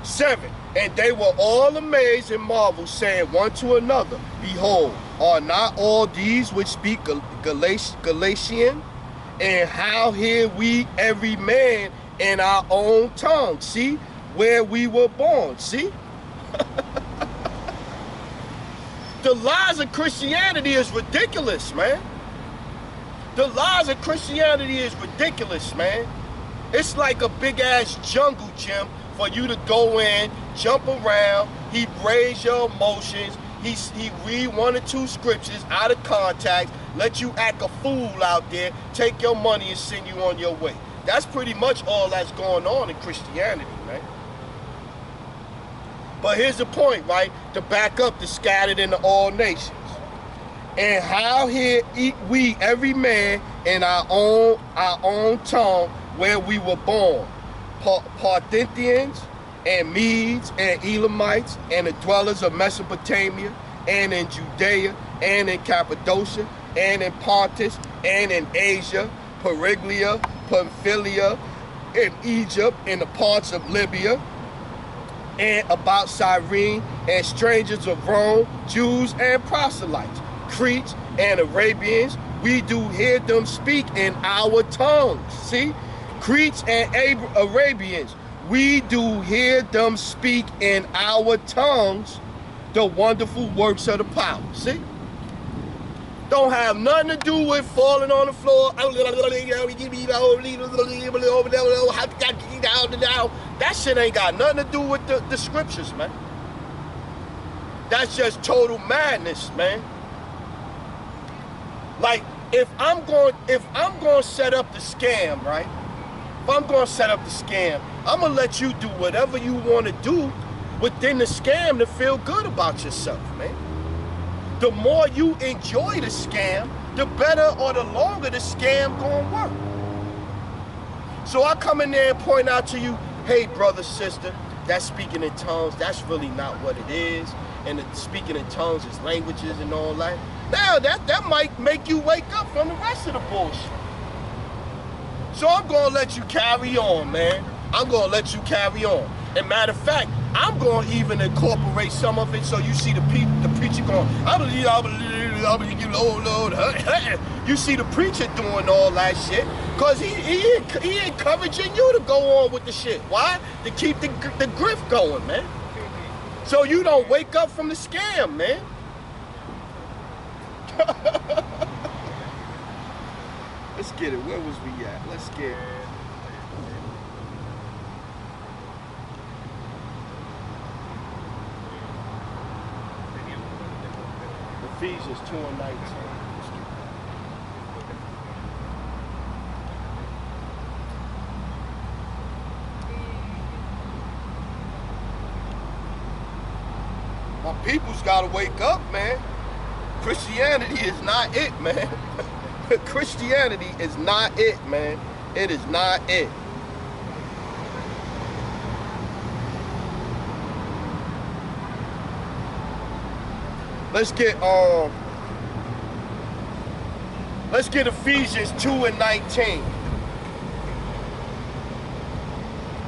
7. And they were all amazed and marveled, saying one to another, Behold, are not all these which speak Galatian? And how hear we every man in our own tongue? See, where we were born, see? The lies of Christianity is ridiculous, man. The lies of Christianity is ridiculous, man. It's like a big-ass jungle gym for you to go in, jump around, he raise your emotions, he read 1 or 2 scriptures out of context, let you act a fool out there, take your money and send you on your way. That's pretty much all that's going on in Christianity, man. But here's the point, right? To back up the scattered into all nations. And how here eat we every man in our own tongue where we were born. Parthians and Medes and Elamites and the dwellers of Mesopotamia and in Judea and in Cappadocia and in Pontus and in Asia, Periglia, Pamphylia, in Egypt, in the parts of Libya, and about Cyrene, and strangers of Rome, Jews and proselytes, Cretes and Arabians, we do hear them speak in our tongues. See? Cretes and Arabians, we do hear them speak in our tongues the wonderful works of the power. See? Don't have nothing to do with falling on the floor. That shit ain't got nothing to do with the scriptures, man. That's just total madness, man. Like, if I'm going to set up the scam, right? If I'm going to set up the scam, I'm going to let you do whatever you want to do within the scam to feel good about yourself, man. The more you enjoy the scam, the better or the longer the scam going to work. So I come in there and point out to you, hey, brother, sister, that speaking in tongues, that's really not what it is. And the speaking in tongues is languages and all that. Now, that might make you wake up from the rest of the bullshit. So I'm going to let you carry on, man. I'm going to let you carry on. And matter of fact, I'm going to even incorporate some of it so you see the preacher going, I believe, Lord. You see the preacher doing all that shit because he encouraging you to go on with the shit. Why? To keep the grift going, man. So you don't wake up from the scam, man. Let's get it. Where was we at? Let's get it. Ephesians 2:19. My people's gotta wake up, man. Christianity is not it, man. Christianity is not it, man. It is not it. Let's get Ephesians 2:19.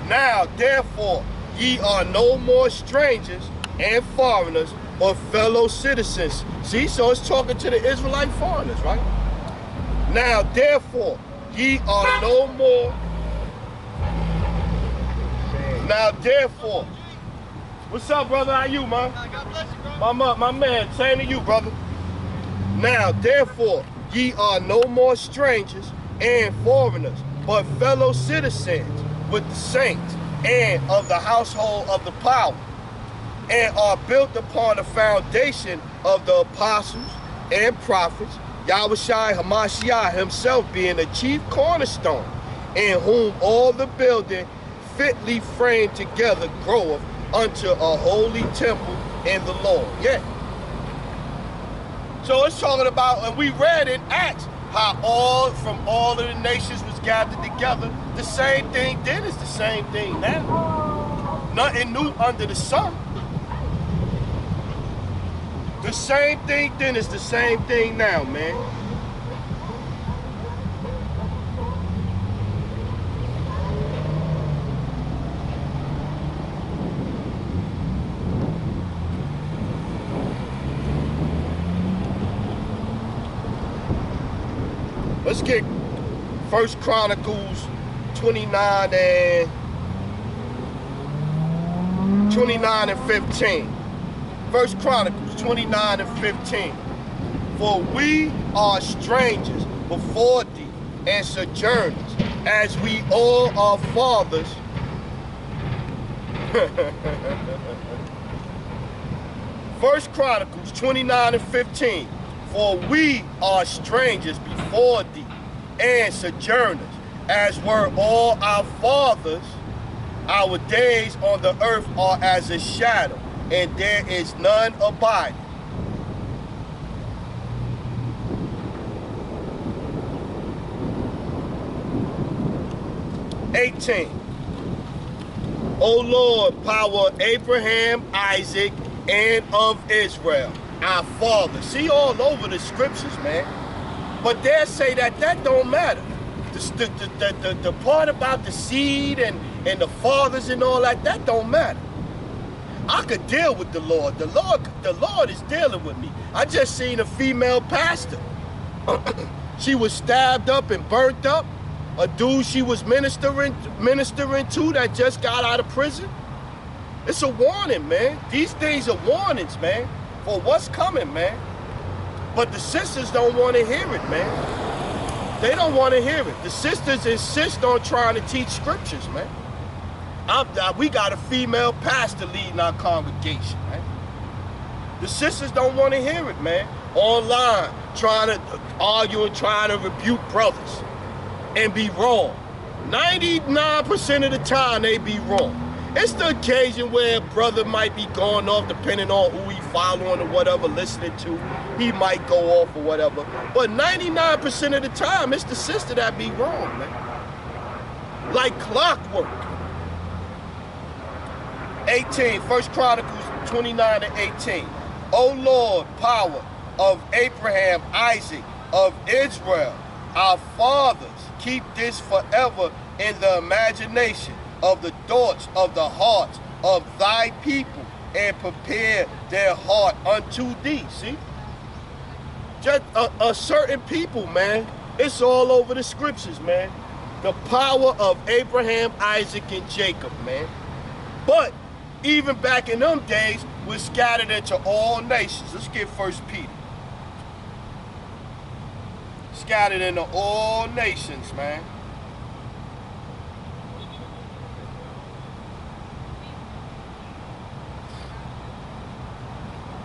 Now, therefore, ye are no more strangers and foreigners or fellow citizens. See, so it's talking to the Israelite foreigners, right? Now, therefore, ye are no more. Now, therefore. What's up, brother? How you, man? God bless you, bro. My man, same to you, brother. Now, therefore, ye are no more strangers and foreigners, but fellow citizens with the saints and of the household of the power, and are built upon the foundation of the apostles and prophets, Yahushua Hamashiach himself being the chief cornerstone, in whom all the building fitly framed together groweth unto a holy temple in the Lord. Yeah. So it's talking about, and we read in Acts, how from all of the nations was gathered together. The same thing then is the same thing now. Nothing new under the sun. The same thing then is the same thing now, man. Let's get 1 Chronicles 29 and 15. 1 Chronicles 29 and 15. For we are strangers before thee and sojourners, as we all are fathers. 1 Chronicles 29 and 15. For we are strangers before thee and sojourners, as were all our fathers. Our days on the earth are as a shadow, and there is none abiding. O Lord, power of Abraham, Isaac, and of Israel, our father. See, all over the scriptures, man. But they say that don't matter. The part about the seed and the fathers and all that don't matter. I could deal with the Lord. The Lord is dealing with me. I just seen a female pastor. She was stabbed up and burnt up. A dude she was ministering to that just got out of prison. It's a warning, man. These things are warnings, man, for what's coming, man. But the sisters don't want to hear it, man. They don't want to hear it. The sisters insist on trying to teach scriptures, man. We got a female pastor leading our congregation, man. The sisters don't want to hear it, man. Online, trying to argue and trying to rebuke brothers and be wrong. 99% of the time, they be wrong. It's the occasion where a brother might be going off, depending on who he following or whatever, listening to. He might go off or whatever. But 99% of the time, it's the sister that be wrong, man. Like clockwork. 18, 1 Chronicles 29 and 18. O Lord, power of Abraham, Isaac, of Israel, our fathers, keep this forever in the imagination of the thoughts of the hearts of thy people, and prepare their heart unto thee. See? Just a certain people, man. It's all over the scriptures, man. The power of Abraham, Isaac, and Jacob, man. But even back in them days, we're scattered into all nations. Let's get 1 Peter. Scattered into all nations, man.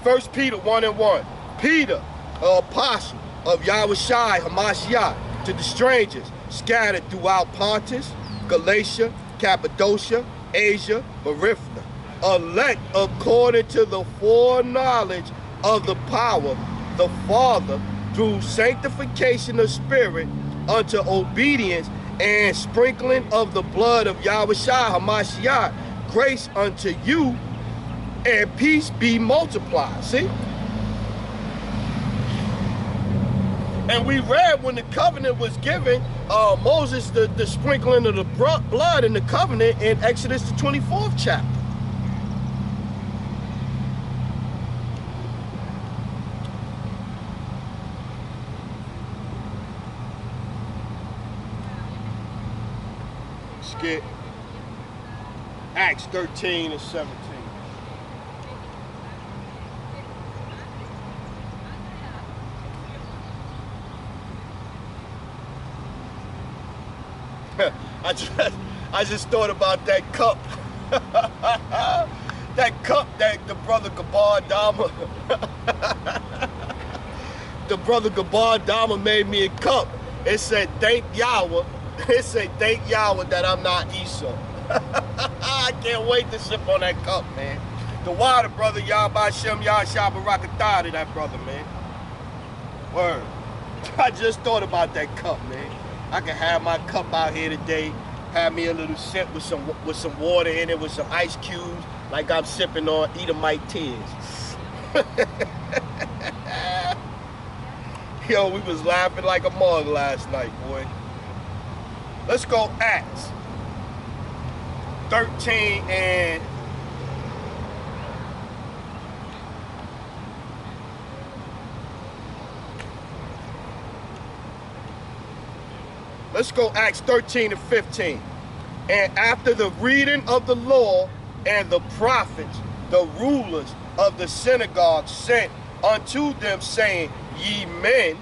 First Peter 1 and 1. Peter, an apostle of Yahushua Hamashiach, to the strangers scattered throughout Pontus, Galatia, Cappadocia, Asia, Bithynia, elect according to the foreknowledge of the power, the Father, through sanctification of spirit, unto obedience and sprinkling of the blood of Yahushua Hamashiach, grace unto you, and peace be multiplied. See? And we read when the covenant was given, Moses, the sprinkling of the blood in the covenant in Exodus the 24th chapter. Let's get Acts 13 and 17. I just thought about that cup. That cup that the brother Gabar Dama the brother Gabar Dama made me a cup. It said, thank Yahweh. It said, thank Yahweh that I'm not Esau. I can't wait to sip on that cup, man. The water, brother, Yahweh Shem Yah Shabbarakatah to that brother, man. Word. I just thought about that cup, man. I can have my cup out here today, have me a little sip with some water in it, with some ice cubes, like I'm sipping on Edomite tears. Yo, we was laughing like a mug last night, boy. Let's go Acts 13 and let's go Acts 13 and 15. And after the reading of the law and the prophets, the rulers of the synagogue sent unto them, saying, ye men,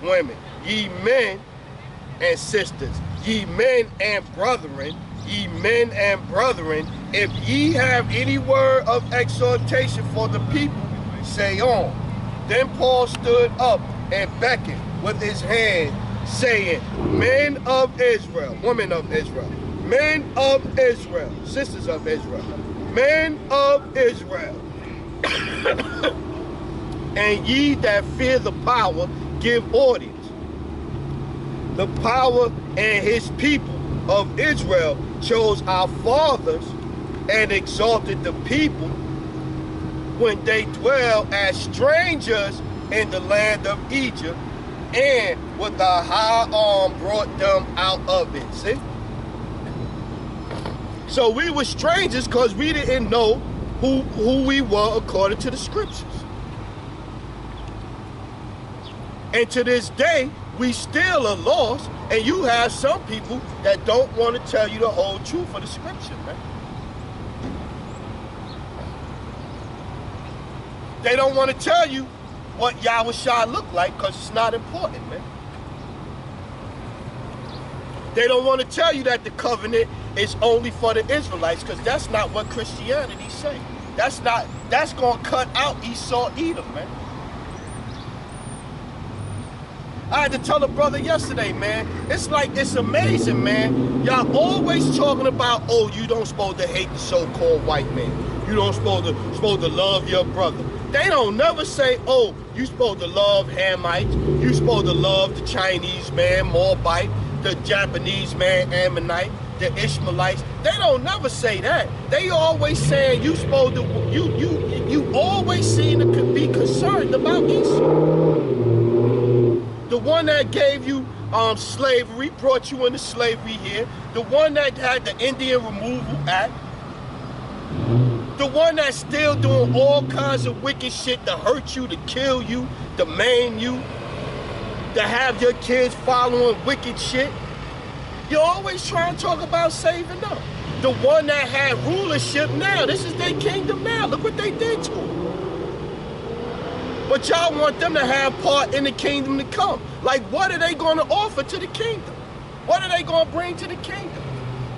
women, ye men and sisters, ye men and brethren, if ye have any word of exhortation for the people, say on. Then Paul stood up and beckoned with his hand, saying, men of Israel, women of Israel, men of Israel, sisters of Israel, men of Israel, and ye that fear the power, give audience. The power and his people of Israel chose our fathers and exalted the people when they dwell as strangers in the land of Egypt, and with a high arm brought them out of it. See? So we were strangers because we didn't know who we were according to the scriptures. And to this day, we still are lost, and you have some people that don't want to tell you the whole truth of the scripture, man. They don't want to tell you what Yahushua looked like because it's not important, man. They don't want to tell you that the covenant is only for the Israelites because that's not what Christianity say. That's going to cut out Esau, Edom, man. I had to tell a brother yesterday, man, it's amazing, man. Y'all always talking about, oh, you don't supposed to hate the so-called white man. You don't supposed to love your brother. They don't never say, oh, you supposed to love Hamites. You supposed to love the Chinese man, Moabite, the Japanese man, Ammonite, the Ishmaelites. They don't never say that. They always saying you supposed to, you always seem to be concerned about Esau. The one that gave you slavery, brought you into slavery here. The one that had the Indian Removal Act. The one that's still doing all kinds of wicked shit to hurt you, to kill you, to maim you, to have your kids following wicked shit. You're always trying to talk about saving up. The one that had rulership now, this is their kingdom now. Look what they did to them. But y'all want them to have part in the kingdom to come. Like, what are they going to offer to the kingdom? What are they going to bring to the kingdom?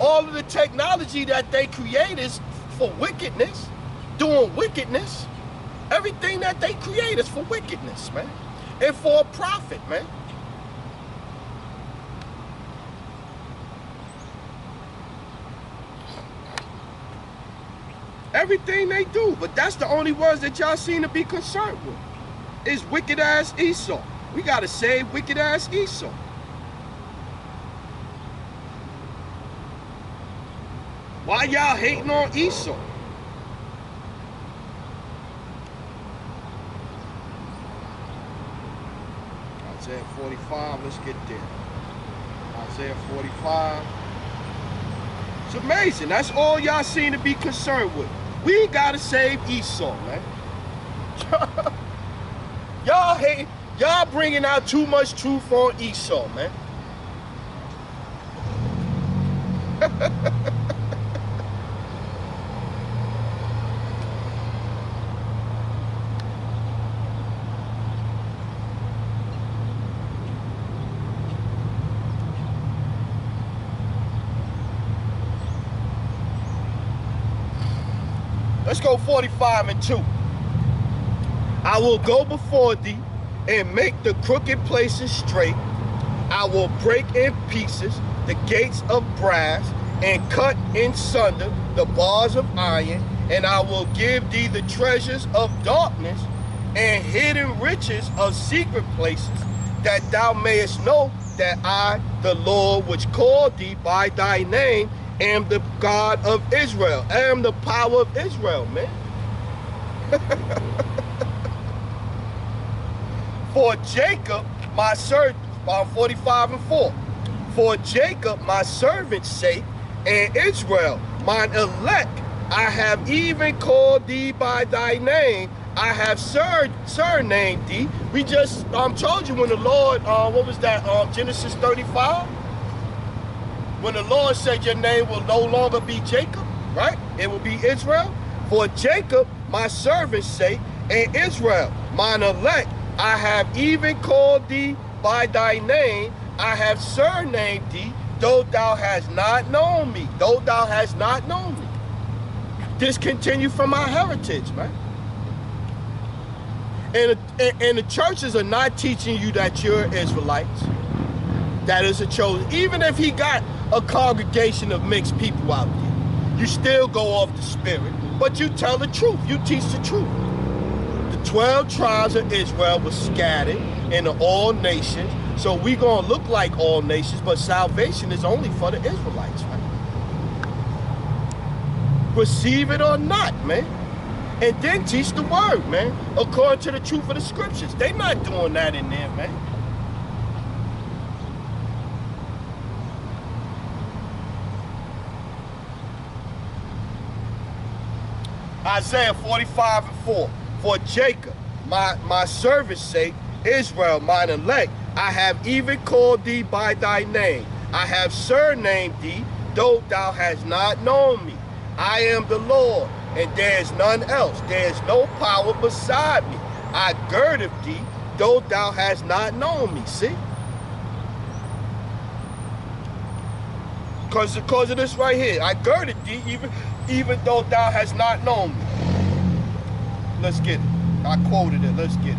All of the technology that they create is for wickedness, doing wickedness. Everything that they create is for wickedness, man. And for a profit, man. Everything they do, but that's the only ones that y'all seem to be concerned with. Is wicked ass Esau. We gotta save wicked ass Esau. Why y'all hating on Esau? Isaiah 45, let's get there. Isaiah 45. It's amazing. That's all y'all seem to be concerned with. We gotta save Esau, man. Y'all hate, y'all bringing out too much truth on Esau, man. Let's go 45 and 2. I will go before thee and make the crooked places straight. I will break in pieces the gates of brass and cut in sunder the bars of iron, and I will give thee the treasures of darkness and hidden riches of secret places, that thou mayest know that I, the Lord, which called thee by thy name, am the God of Israel. I am the power of Israel, man. For Jacob, my servant, 45:4. For Jacob, my servant's sake, and Israel, mine elect, I have even called thee by thy name. I have surnamed thee. We just told you when the Lord, what was that, Genesis 35? When the Lord said your name will no longer be Jacob, right? It will be Israel. For Jacob, my servant's sake, and Israel, mine elect, I have even called thee by thy name. I have surnamed thee, though thou hast not known me. Though thou hast not known me. Discontinue from our heritage, man. And the churches are not teaching you that you're Israelites. That is a chosen. Even if he got a congregation of mixed people out there, you still go off the spirit, but you tell the truth. You teach the truth. The 12 tribes of Israel were scattered into all nations. So we gonna look like all nations, but salvation is only for the Israelites, right? Receive it or not, man. And then teach the word, man, according to the truth of the scriptures. They not doing that in there, man. Isaiah 45:4. For Jacob, my servant's sake, Israel, mine elect, I have even called thee by thy name. I have surnamed thee, though thou hast not known me. I am the Lord, and there is none else. There is no power beside me. I girded thee, though thou hast not known me. See? Because of this right here. I girded thee, even though thou hast not known me. Let's get it. I quoted it. Let's get it.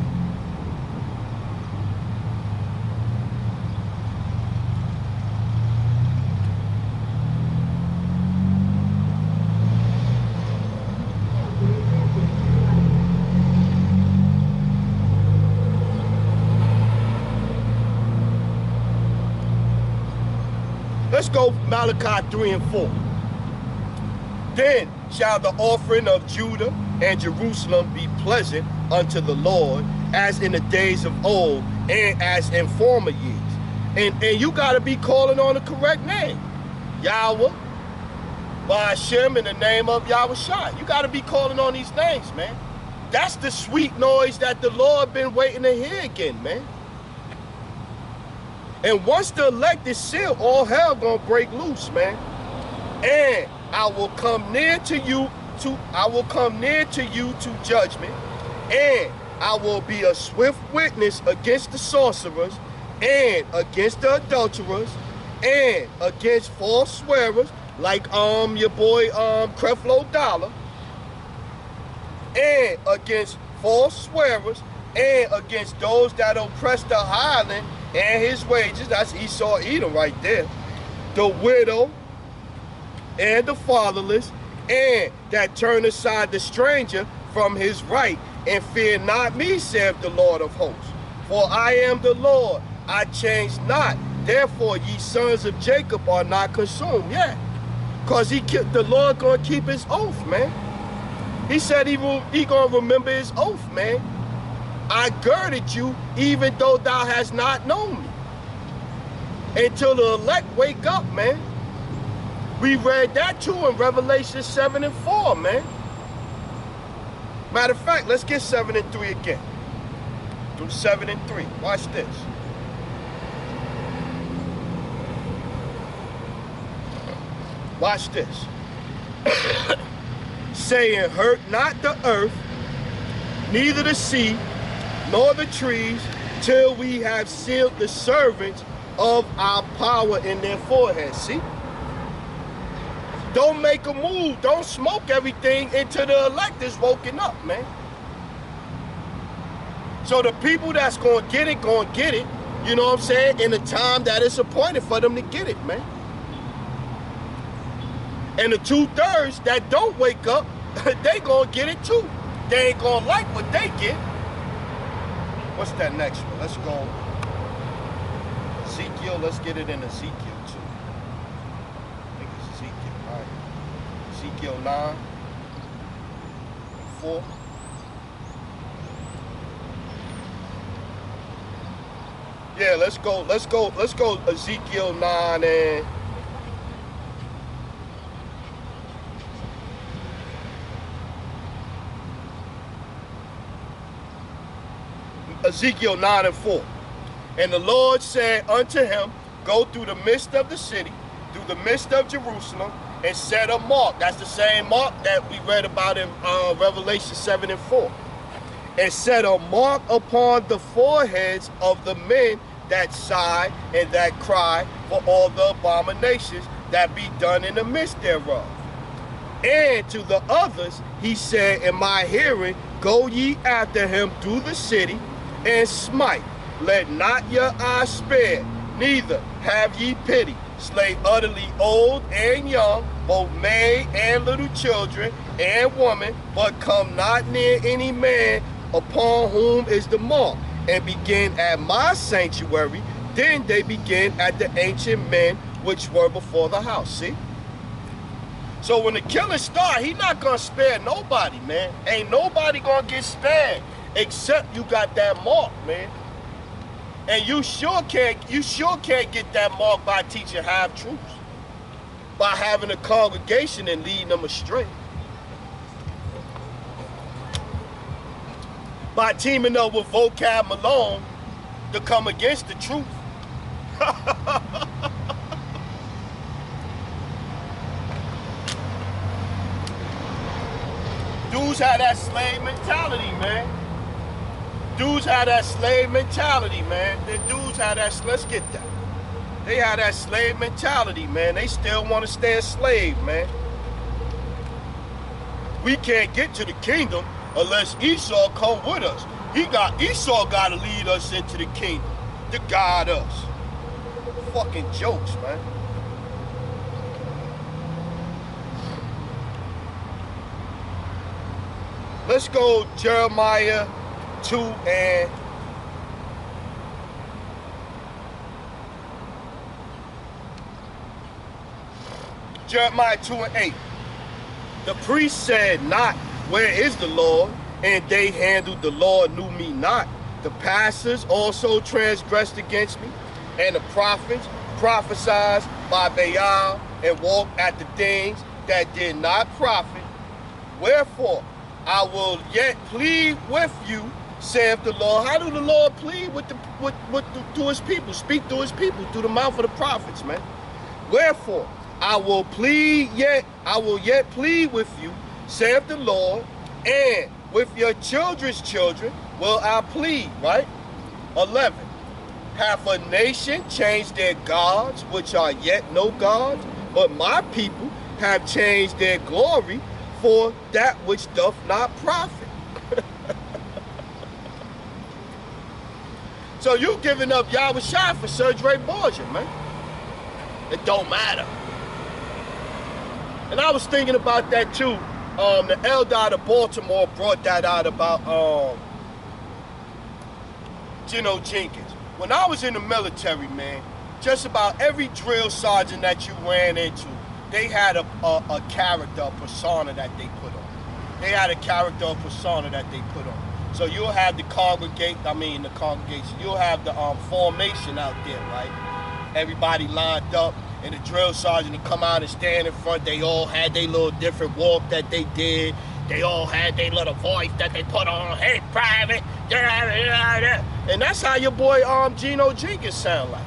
Let's go Malachi 3:4. Then shall the offering of Judah and Jerusalem be pleasant unto the Lord, as in the days of old and as in former years. And you got to be calling on the correct name. Yahweh, Ba'ashem, in the name of Yahushua. You got to be calling on these names, man. That's the sweet noise that the Lord been waiting to hear again, man. And once the elect is sealed, all hell gonna break loose, man. And I will come near to you to judgment, and I will be a swift witness against the sorcerers, and against the adulterers, and against false swearers, like your boy Creflo Dollar, and against false swearers, and against those that oppress the hireling and his wages. That's Esau Edom right there. The widow and the fatherless, and that turn aside the stranger from his right, and fear not me, saith the Lord of hosts. For I am the Lord, I change not. Therefore ye sons of Jacob are not consumed. Yeah, because the Lord gonna keep his oath, man. He said he gonna remember his oath, man. I girded you even though thou hast not known me. Until the elect wake up, man. We read that too in Revelation 7:4, man. Matter of fact, let's get 7:3 again. Do 7:3. Watch this. Watch this. Saying, hurt not the earth, neither the sea, nor the trees, till we have sealed the servants of our power in their foreheads. See? Don't make a move. Don't smoke everything until the elect is woken up, man. So the people that's going to get it, you know what I'm saying, in the time that it's appointed for them to get it, man. And the 2/3 that don't wake up, they going to get it too. They ain't going to like what they get, What's that next one? Let's go. Ezekiel, let's get it in Ezekiel too. I think it's Ezekiel, all right. Ezekiel 9:4. Yeah, let's go Ezekiel 9 and Ezekiel 9:4. And the Lord said unto him, go through the midst of the city, through the midst of Jerusalem, and set a mark. That's the same mark that we read about in Revelation 7:4. And set a mark upon the foreheads of the men that sigh and that cry for all the abominations that be done in the midst thereof. And to the others he said in my hearing, go ye after him through the city, and smite. Let not your eyes spare, neither have ye pity. Slay utterly old and young, both maid and little children and woman, but come not near any man upon whom is the mark, and begin at my sanctuary. Then they begin at the ancient men which were before the house. See? So when the killing start, he not gonna spare nobody, man. Ain't nobody gonna get spared except you got that mark, man. And you sure can't get that mark by teaching half truths, by having a congregation and leading them astray, by teaming up with Vocab Malone to come against the truth. Dudes had that slave mentality, man. Dudes had that slave mentality, man. The dudes had that, let's get that. They had that slave mentality, man. They still want to stay a slave, man. We can't get to the kingdom unless Esau come with us. Esau got to lead us into the kingdom to guide us. Fucking jokes, man. Let's go Jeremiah 2 and Jeremiah 2 and 8. The priest said not, where is the Lord? And they handled the Lord knew me not. The pastors also transgressed against me, and the prophets prophesied by Baal and walked at the things that did not profit. Wherefore I will yet plead with you, saith the Lord. How do the Lord plead to his people? Speak to his people through the mouth of the prophets, man. Wherefore I will yet plead with you, saith the Lord, and with your children's children will I plead, right? 11. Hath a nation changed their gods, which are yet no gods? But my people have changed their glory for that which doth not profit. So you giving up Yahweh Shai for Serge Borgia, man. It don't matter. And I was thinking about that too. The elder out of Baltimore brought that out about Gino Jenkins. When I was in the military, man, just about every drill sergeant that you ran into, they had a character, a persona that they put on. They had a character, a persona that they put on. So you'll have the congregation, you'll have the formation out there, right? Everybody lined up, and the drill sergeant would come out and stand in front. They all had their little different walk that they did. They all had their little voice that they put on. Hey, private. And that's how your boy Gino Jenkins sound like.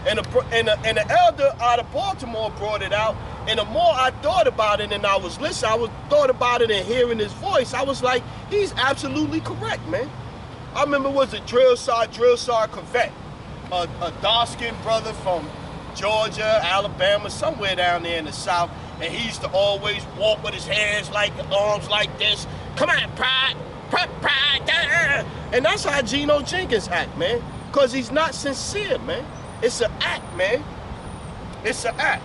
And the elder out of Baltimore brought it out. And the more I thought about it and I was listening, thought about it and hearing his voice, I was like, he's absolutely correct, man. I remember it was a drill sergeant Corvette, a dark-skinned brother from Georgia, Alabama, somewhere down there in the South, and he used to always walk with his hands like, arms like this. Come on, pride. And that's how Gino Jenkins act, man, because he's not sincere, man. It's an act, man. It's an act.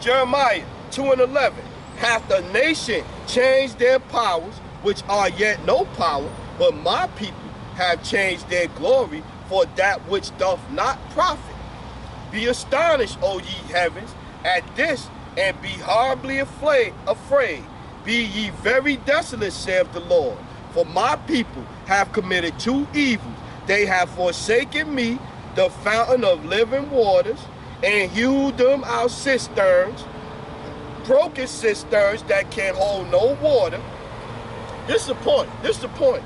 Jeremiah 2 and 11. Hath the nation changed their powers, which are yet no power, but my people have changed their glory for that which doth not profit. Be astonished, O ye heavens, at this, and be horribly afraid. Be ye very desolate, saith the Lord. For my people have committed two evils. They have forsaken me, the fountain of living waters, and hewed them out cisterns, broken cisterns that can hold no water. This is the point. This is the point.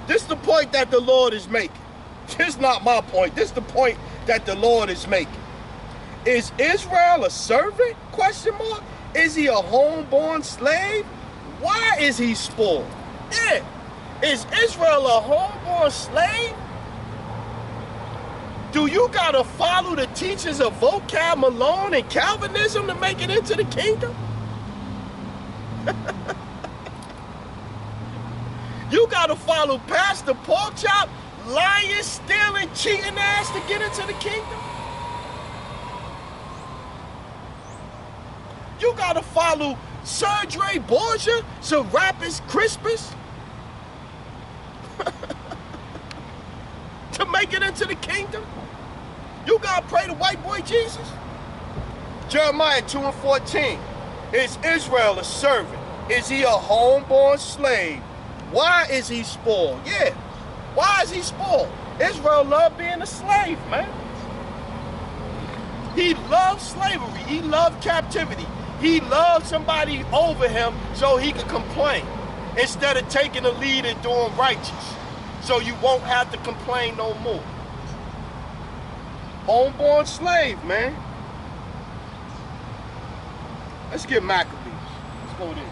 This is the point that the Lord is making. This is not my point. This is the point that the Lord is making. Is Israel a servant? Question mark. Is he a homeborn slave? Why is he spoiled? Yeah. Is Israel a homeborn slave? Do you gotta follow the teachings of Vocab Malone and Calvinism to make it into the kingdom? You gotta follow Pastor Porkchop, lying, stealing, cheating ass to get into the kingdom? You gotta follow Sergio Borgia, Serapis Crispus to make it into the kingdom? You gotta pray to white boy Jesus? Jeremiah 2:14. Is Israel a servant? Is he a homeborn slave? Why is he spoiled? Yeah. Why is he spoiled? Israel loved being a slave, man. He loved slavery. He loved captivity. He loved somebody over him so he could complain instead of taking the lead and doing righteous. So you won't have to complain no more. Homeborn slave, man. Let's get Maccabees. Let's go there.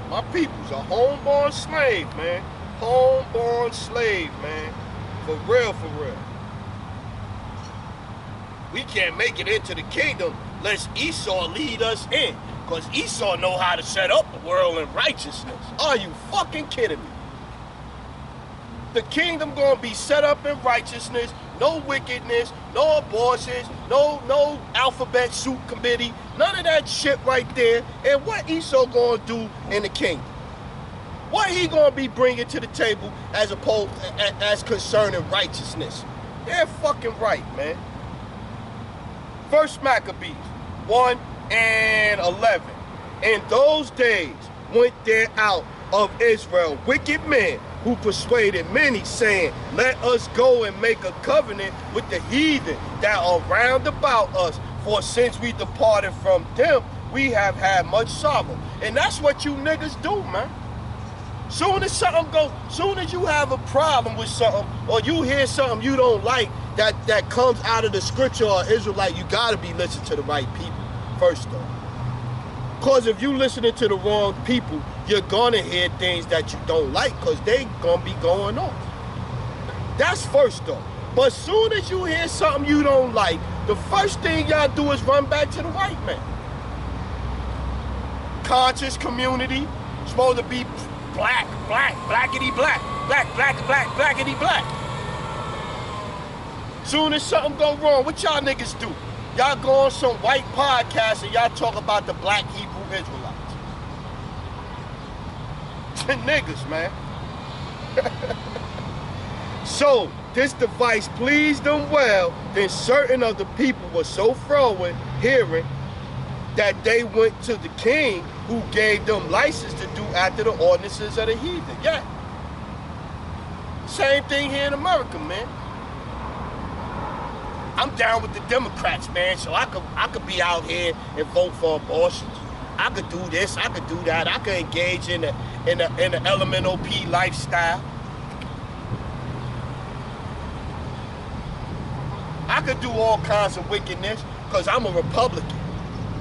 My people's a homeborn slave, man. Homeborn slave, man. For real, for real. We can't make it into the kingdom unless Esau lead us in. Because Esau know how to set up the world in righteousness. Are you fucking kidding me? The kingdom gonna be set up in righteousness, no wickedness, no abortions, no alphabet soup committee, none of that shit right there. And what Esau gonna do in the kingdom? What he gonna be bringing to the table as concerning righteousness? They're fucking right, man. First Maccabees 1:11. In those days went there out of Israel wicked men who persuaded many, saying, let us go and make a covenant with the heathen that are round about us, for since we departed from them, we have had much sorrow. And that's what you niggas do, man. Soon as you have a problem with something, or you hear something you don't like that comes out of the scripture or Israelite, you gotta be listening to the right people first though. Because if you listening to the wrong people, you're gonna hear things that you don't like because they gonna be going on. That's first though. But soon as you hear something you don't like, the first thing y'all do is run back to the white man. Conscious community, supposed to be black, blackity black, blackity black. Soon as something go wrong, what y'all niggas do? Y'all go on some white podcast and y'all talk about the black Hebrew Israelites. Niggas, man. So, this device pleased them well, then certain of the people were so froward hearing that they went to the king who gave them license to do after the ordinances of the heathen. Yeah. Same thing here in America, man. I'm down with the Democrats, man, so I could be out here and vote for abortions. I could do this, I could do that, I could engage in the LMNOP lifestyle. I could do all kinds of wickedness because I'm a Republican.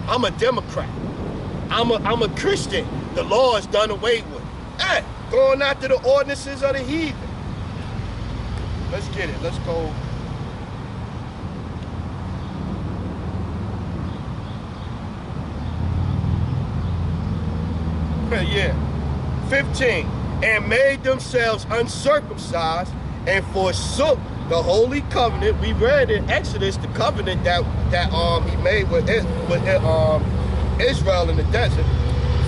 I'm a Democrat. I'm a Christian. The law is done away with. Hey, going after the ordinances of the heathen. Let's get it. Let's go. Yeah. 15. And made themselves uncircumcised and forsook the holy covenant. We read in Exodus the covenant that he made with Israel in the desert.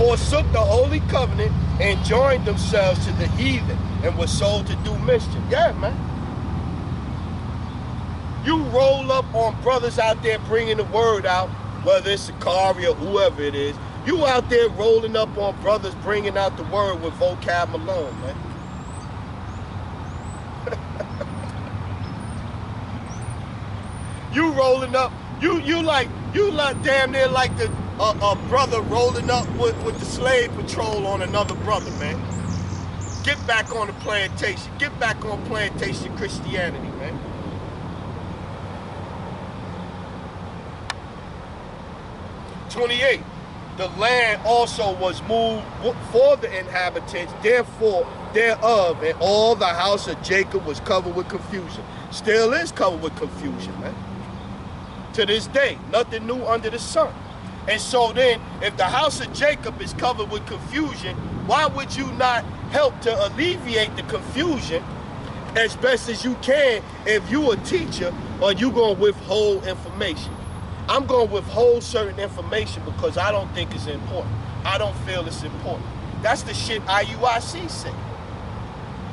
forsook the holy covenant and joined themselves to the heathen and were sold to do mischief. Yeah, man. You roll up on brothers out there bringing the word out, whether it's Sakari or whoever it is. You out there rolling up on brothers bringing out the word with vocab alone, man. You rolling up, you like damn near like the a brother rolling up with the slave patrol on another brother, man. Get back on the plantation. Get back on plantation Christianity, man. "28. The land also was moved for the inhabitants, therefore thereof, and all the house of Jacob was covered with confusion." Still is covered with confusion, man. To this day, nothing new under the sun. And so then, if the house of Jacob is covered with confusion, why would you not help to alleviate the confusion as best as you can if you a teacher, or you gonna withhold information? I'm gonna withhold certain information because I don't think it's important. I don't feel it's important. That's the shit IUIC say.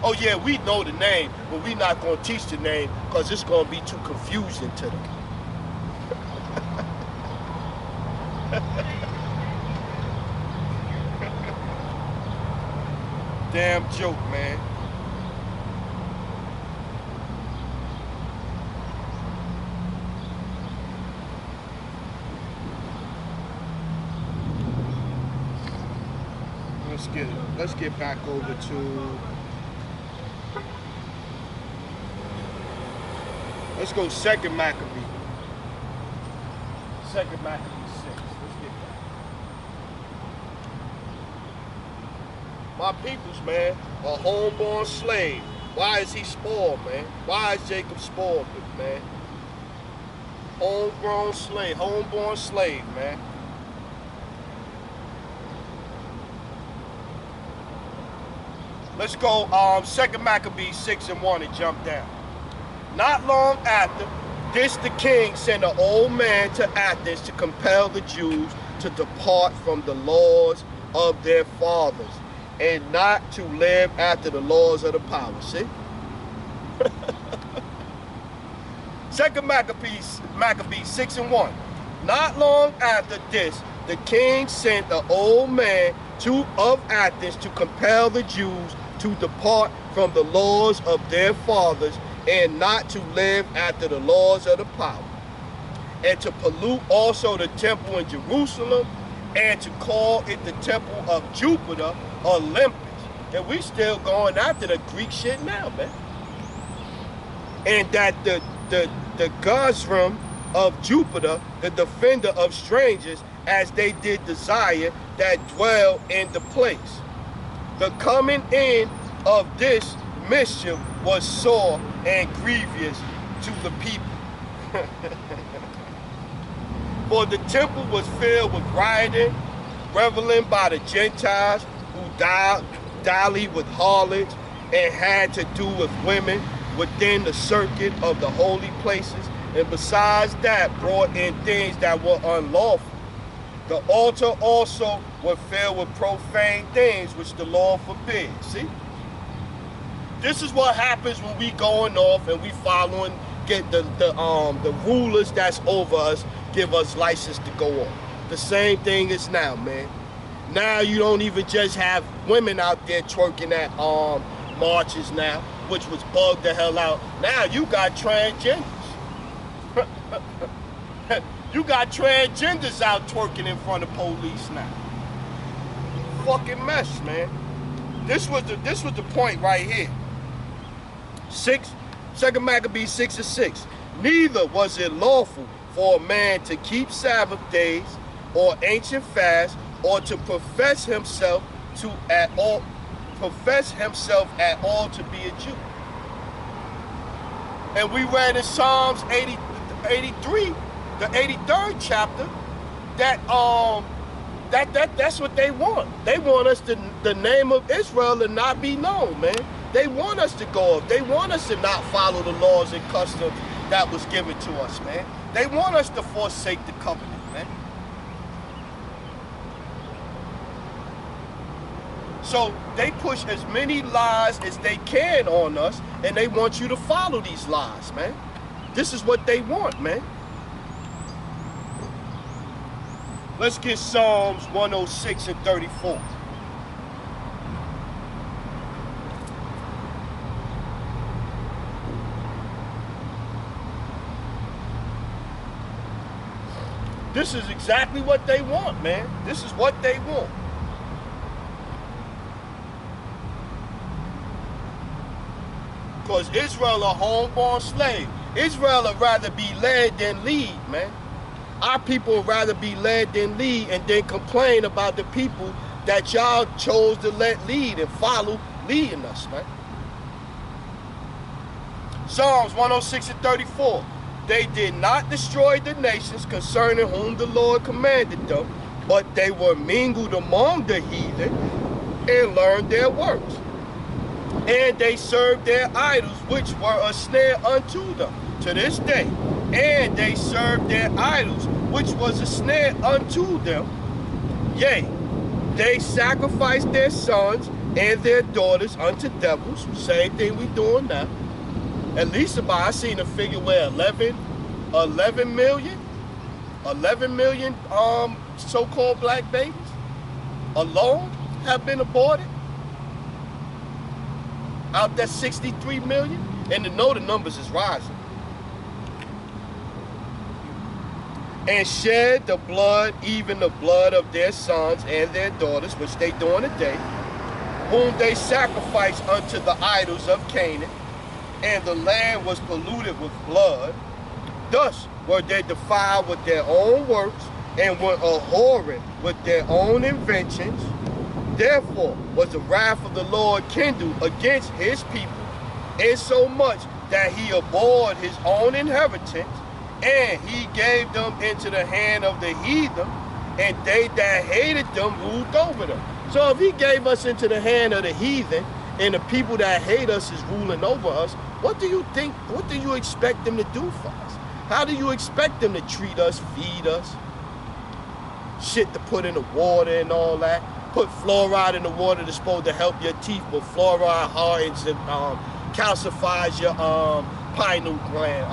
Oh yeah, we know the name, but we not gonna teach the name because it's gonna be too confusing to them. Damn joke, man. Let's get back over to, let's go 2nd Maccabee. 2nd Maccabee 6. Let's get back. My peoples, man, a homeborn slave. Why is he spoiled, man? Why is Jacob spoiled, man? Homegrown slave, homeborn slave, man. Let's go 2nd Maccabees 6:1 and jump down. "Not long after this, the king sent an old man to Athens to compel the Jews to depart from the laws of their fathers and not to live after the laws of the power." See? 2nd Maccabees 6:1. "Not long after this, the king sent an old man of Athens to compel the Jews to depart from the laws of their fathers and not to live after the laws of the power, and to pollute also the temple in Jerusalem, and to call it the temple of Jupiter, Olympus." And we still going after the Greek shit now, man. "And that the Gazrim of Jupiter, the defender of strangers, as they did desire, that dwell in the place. The coming in of this mischief was sore and grievous to the people. For the temple was filled with rioting, reveling by the Gentiles, who dally with harlots and had to do with women within the circuit of the holy places, and besides that brought in things that were unlawful. The altar also was filled with profane things which the Lord forbids." See? This is what happens when we going off and we following, get the rulers that's over us give us license to go off. The same thing is now, man. Now you don't even just have women out there twerking at marches now, which was bugged the hell out. Now you got transgenders. You got transgenders out twerking in front of police now. Fucking mess, man. This was the point right here. 2nd Maccabees 6:6. "Neither was it lawful for a man to keep Sabbath days or ancient fasts, or to profess himself at all to be a Jew." And we read in Psalms 83, the 83rd chapter, that's what they want. They want us to, the name of Israel, to not be known, man. They want us to go off. They want us to not follow the laws and customs that was given to us, man. They want us to forsake the covenant, man. So they push as many lies as they can on us, and they want you to follow these lies, man. This is what they want, man. Let's get Psalms 106 and 34. This is exactly what they want, man. This is what they want. Because Israel a homeborn slave. Israel would rather be led than lead, man. Our people would rather be led than lead, and then complain about the people that y'all chose to let lead and follow leading us, man. Psalms 106 and 34. They did not destroy the nations concerning whom the Lord commanded them, but they were mingled among the heathen and learned their works. And they served their idols, which were a snare unto them to this day. And they served their idols, which was a snare unto them. Yea, they sacrificed their sons and their daughters unto devils. Same thing we doing now. At least about, I seen a figure where 11 million so-called black babies alone have been aborted out that 63 million, and to know the numbers is rising. And shed the blood, even the blood of their sons and their daughters, which they doing today, whom they sacrificed unto the idols of Canaan, and the land was polluted with blood. Thus were they defiled with their own works, and were abhorrent with their own inventions. Therefore was the wrath of the Lord kindled against his people, insomuch that he abhorred his own inheritance, and he gave them into the hand of the heathen, and they that hated them ruled over them. So if he gave us into the hand of the heathen, and the people that hate us is ruling over us, what do you think, what do you expect them to do for us? How do you expect them to treat us, feed us? Shit to put in the water and all that. Put fluoride in the water that's supposed to help your teeth, but fluoride hardens and calcifies your pineal gland,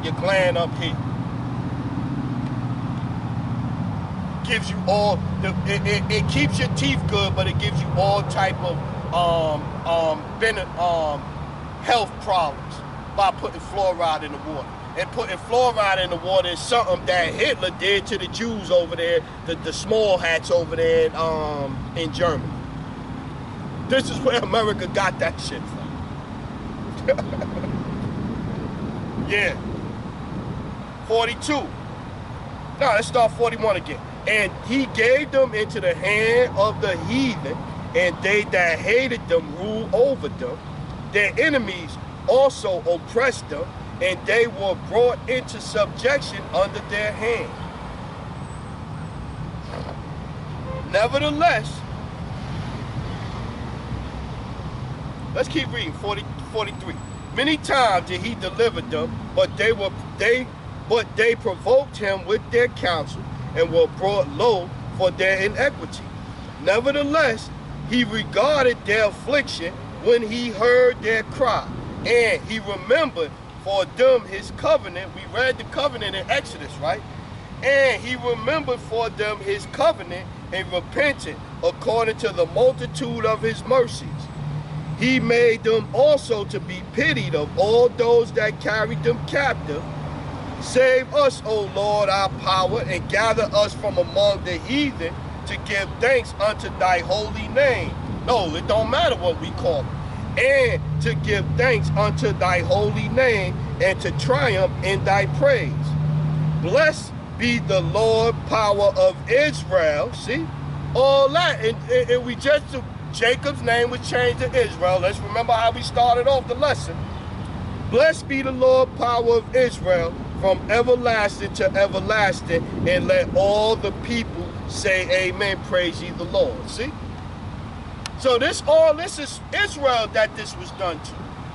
your gland up here. Gives you all, it keeps your teeth good, but it gives you all type of health problems by putting fluoride in the water. And putting fluoride in the water is something that Hitler did to the Jews over there, the small hats over there in Germany. This is where America got that shit from. Yeah. 42. No, let's start 41 again. And he gave them into the hand of the heathen, and they that hated them ruled over them. Their enemies also oppressed them, and they were brought into subjection under their hand. Nevertheless, let's keep reading, 43. Many times did he deliver them, but they provoked him with their counsel, and were brought low for their iniquity. Nevertheless, he regarded their affliction when he heard their cry, and he remembered for them his covenant. We read the covenant in Exodus, right? And he remembered for them his covenant and repented according to the multitude of his mercies. He made them also to be pitied of all those that carried them captive. Save us, O Lord, our power, and gather us from among the heathen to give thanks unto thy holy name. No, it don't matter what we call them. And to give thanks unto thy holy name, and to triumph in thy praise. Blessed be the Lord, power of Israel. See? All that. And we just, Jacob's name was changed to Israel. Let's remember how we started off the lesson. Blessed be the Lord, power of Israel, from everlasting to everlasting, and let all the people say amen. Praise ye the Lord. See? So this is Israel that this was done to.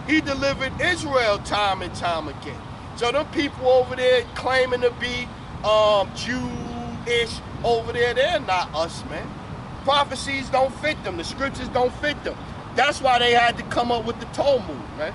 He delivered Israel time and time again. So them people over there claiming to be Jewish over there, they're not us, man. prophecies don't fit them. The scriptures don't fit them. That's why they had to come up with the Talmud, man.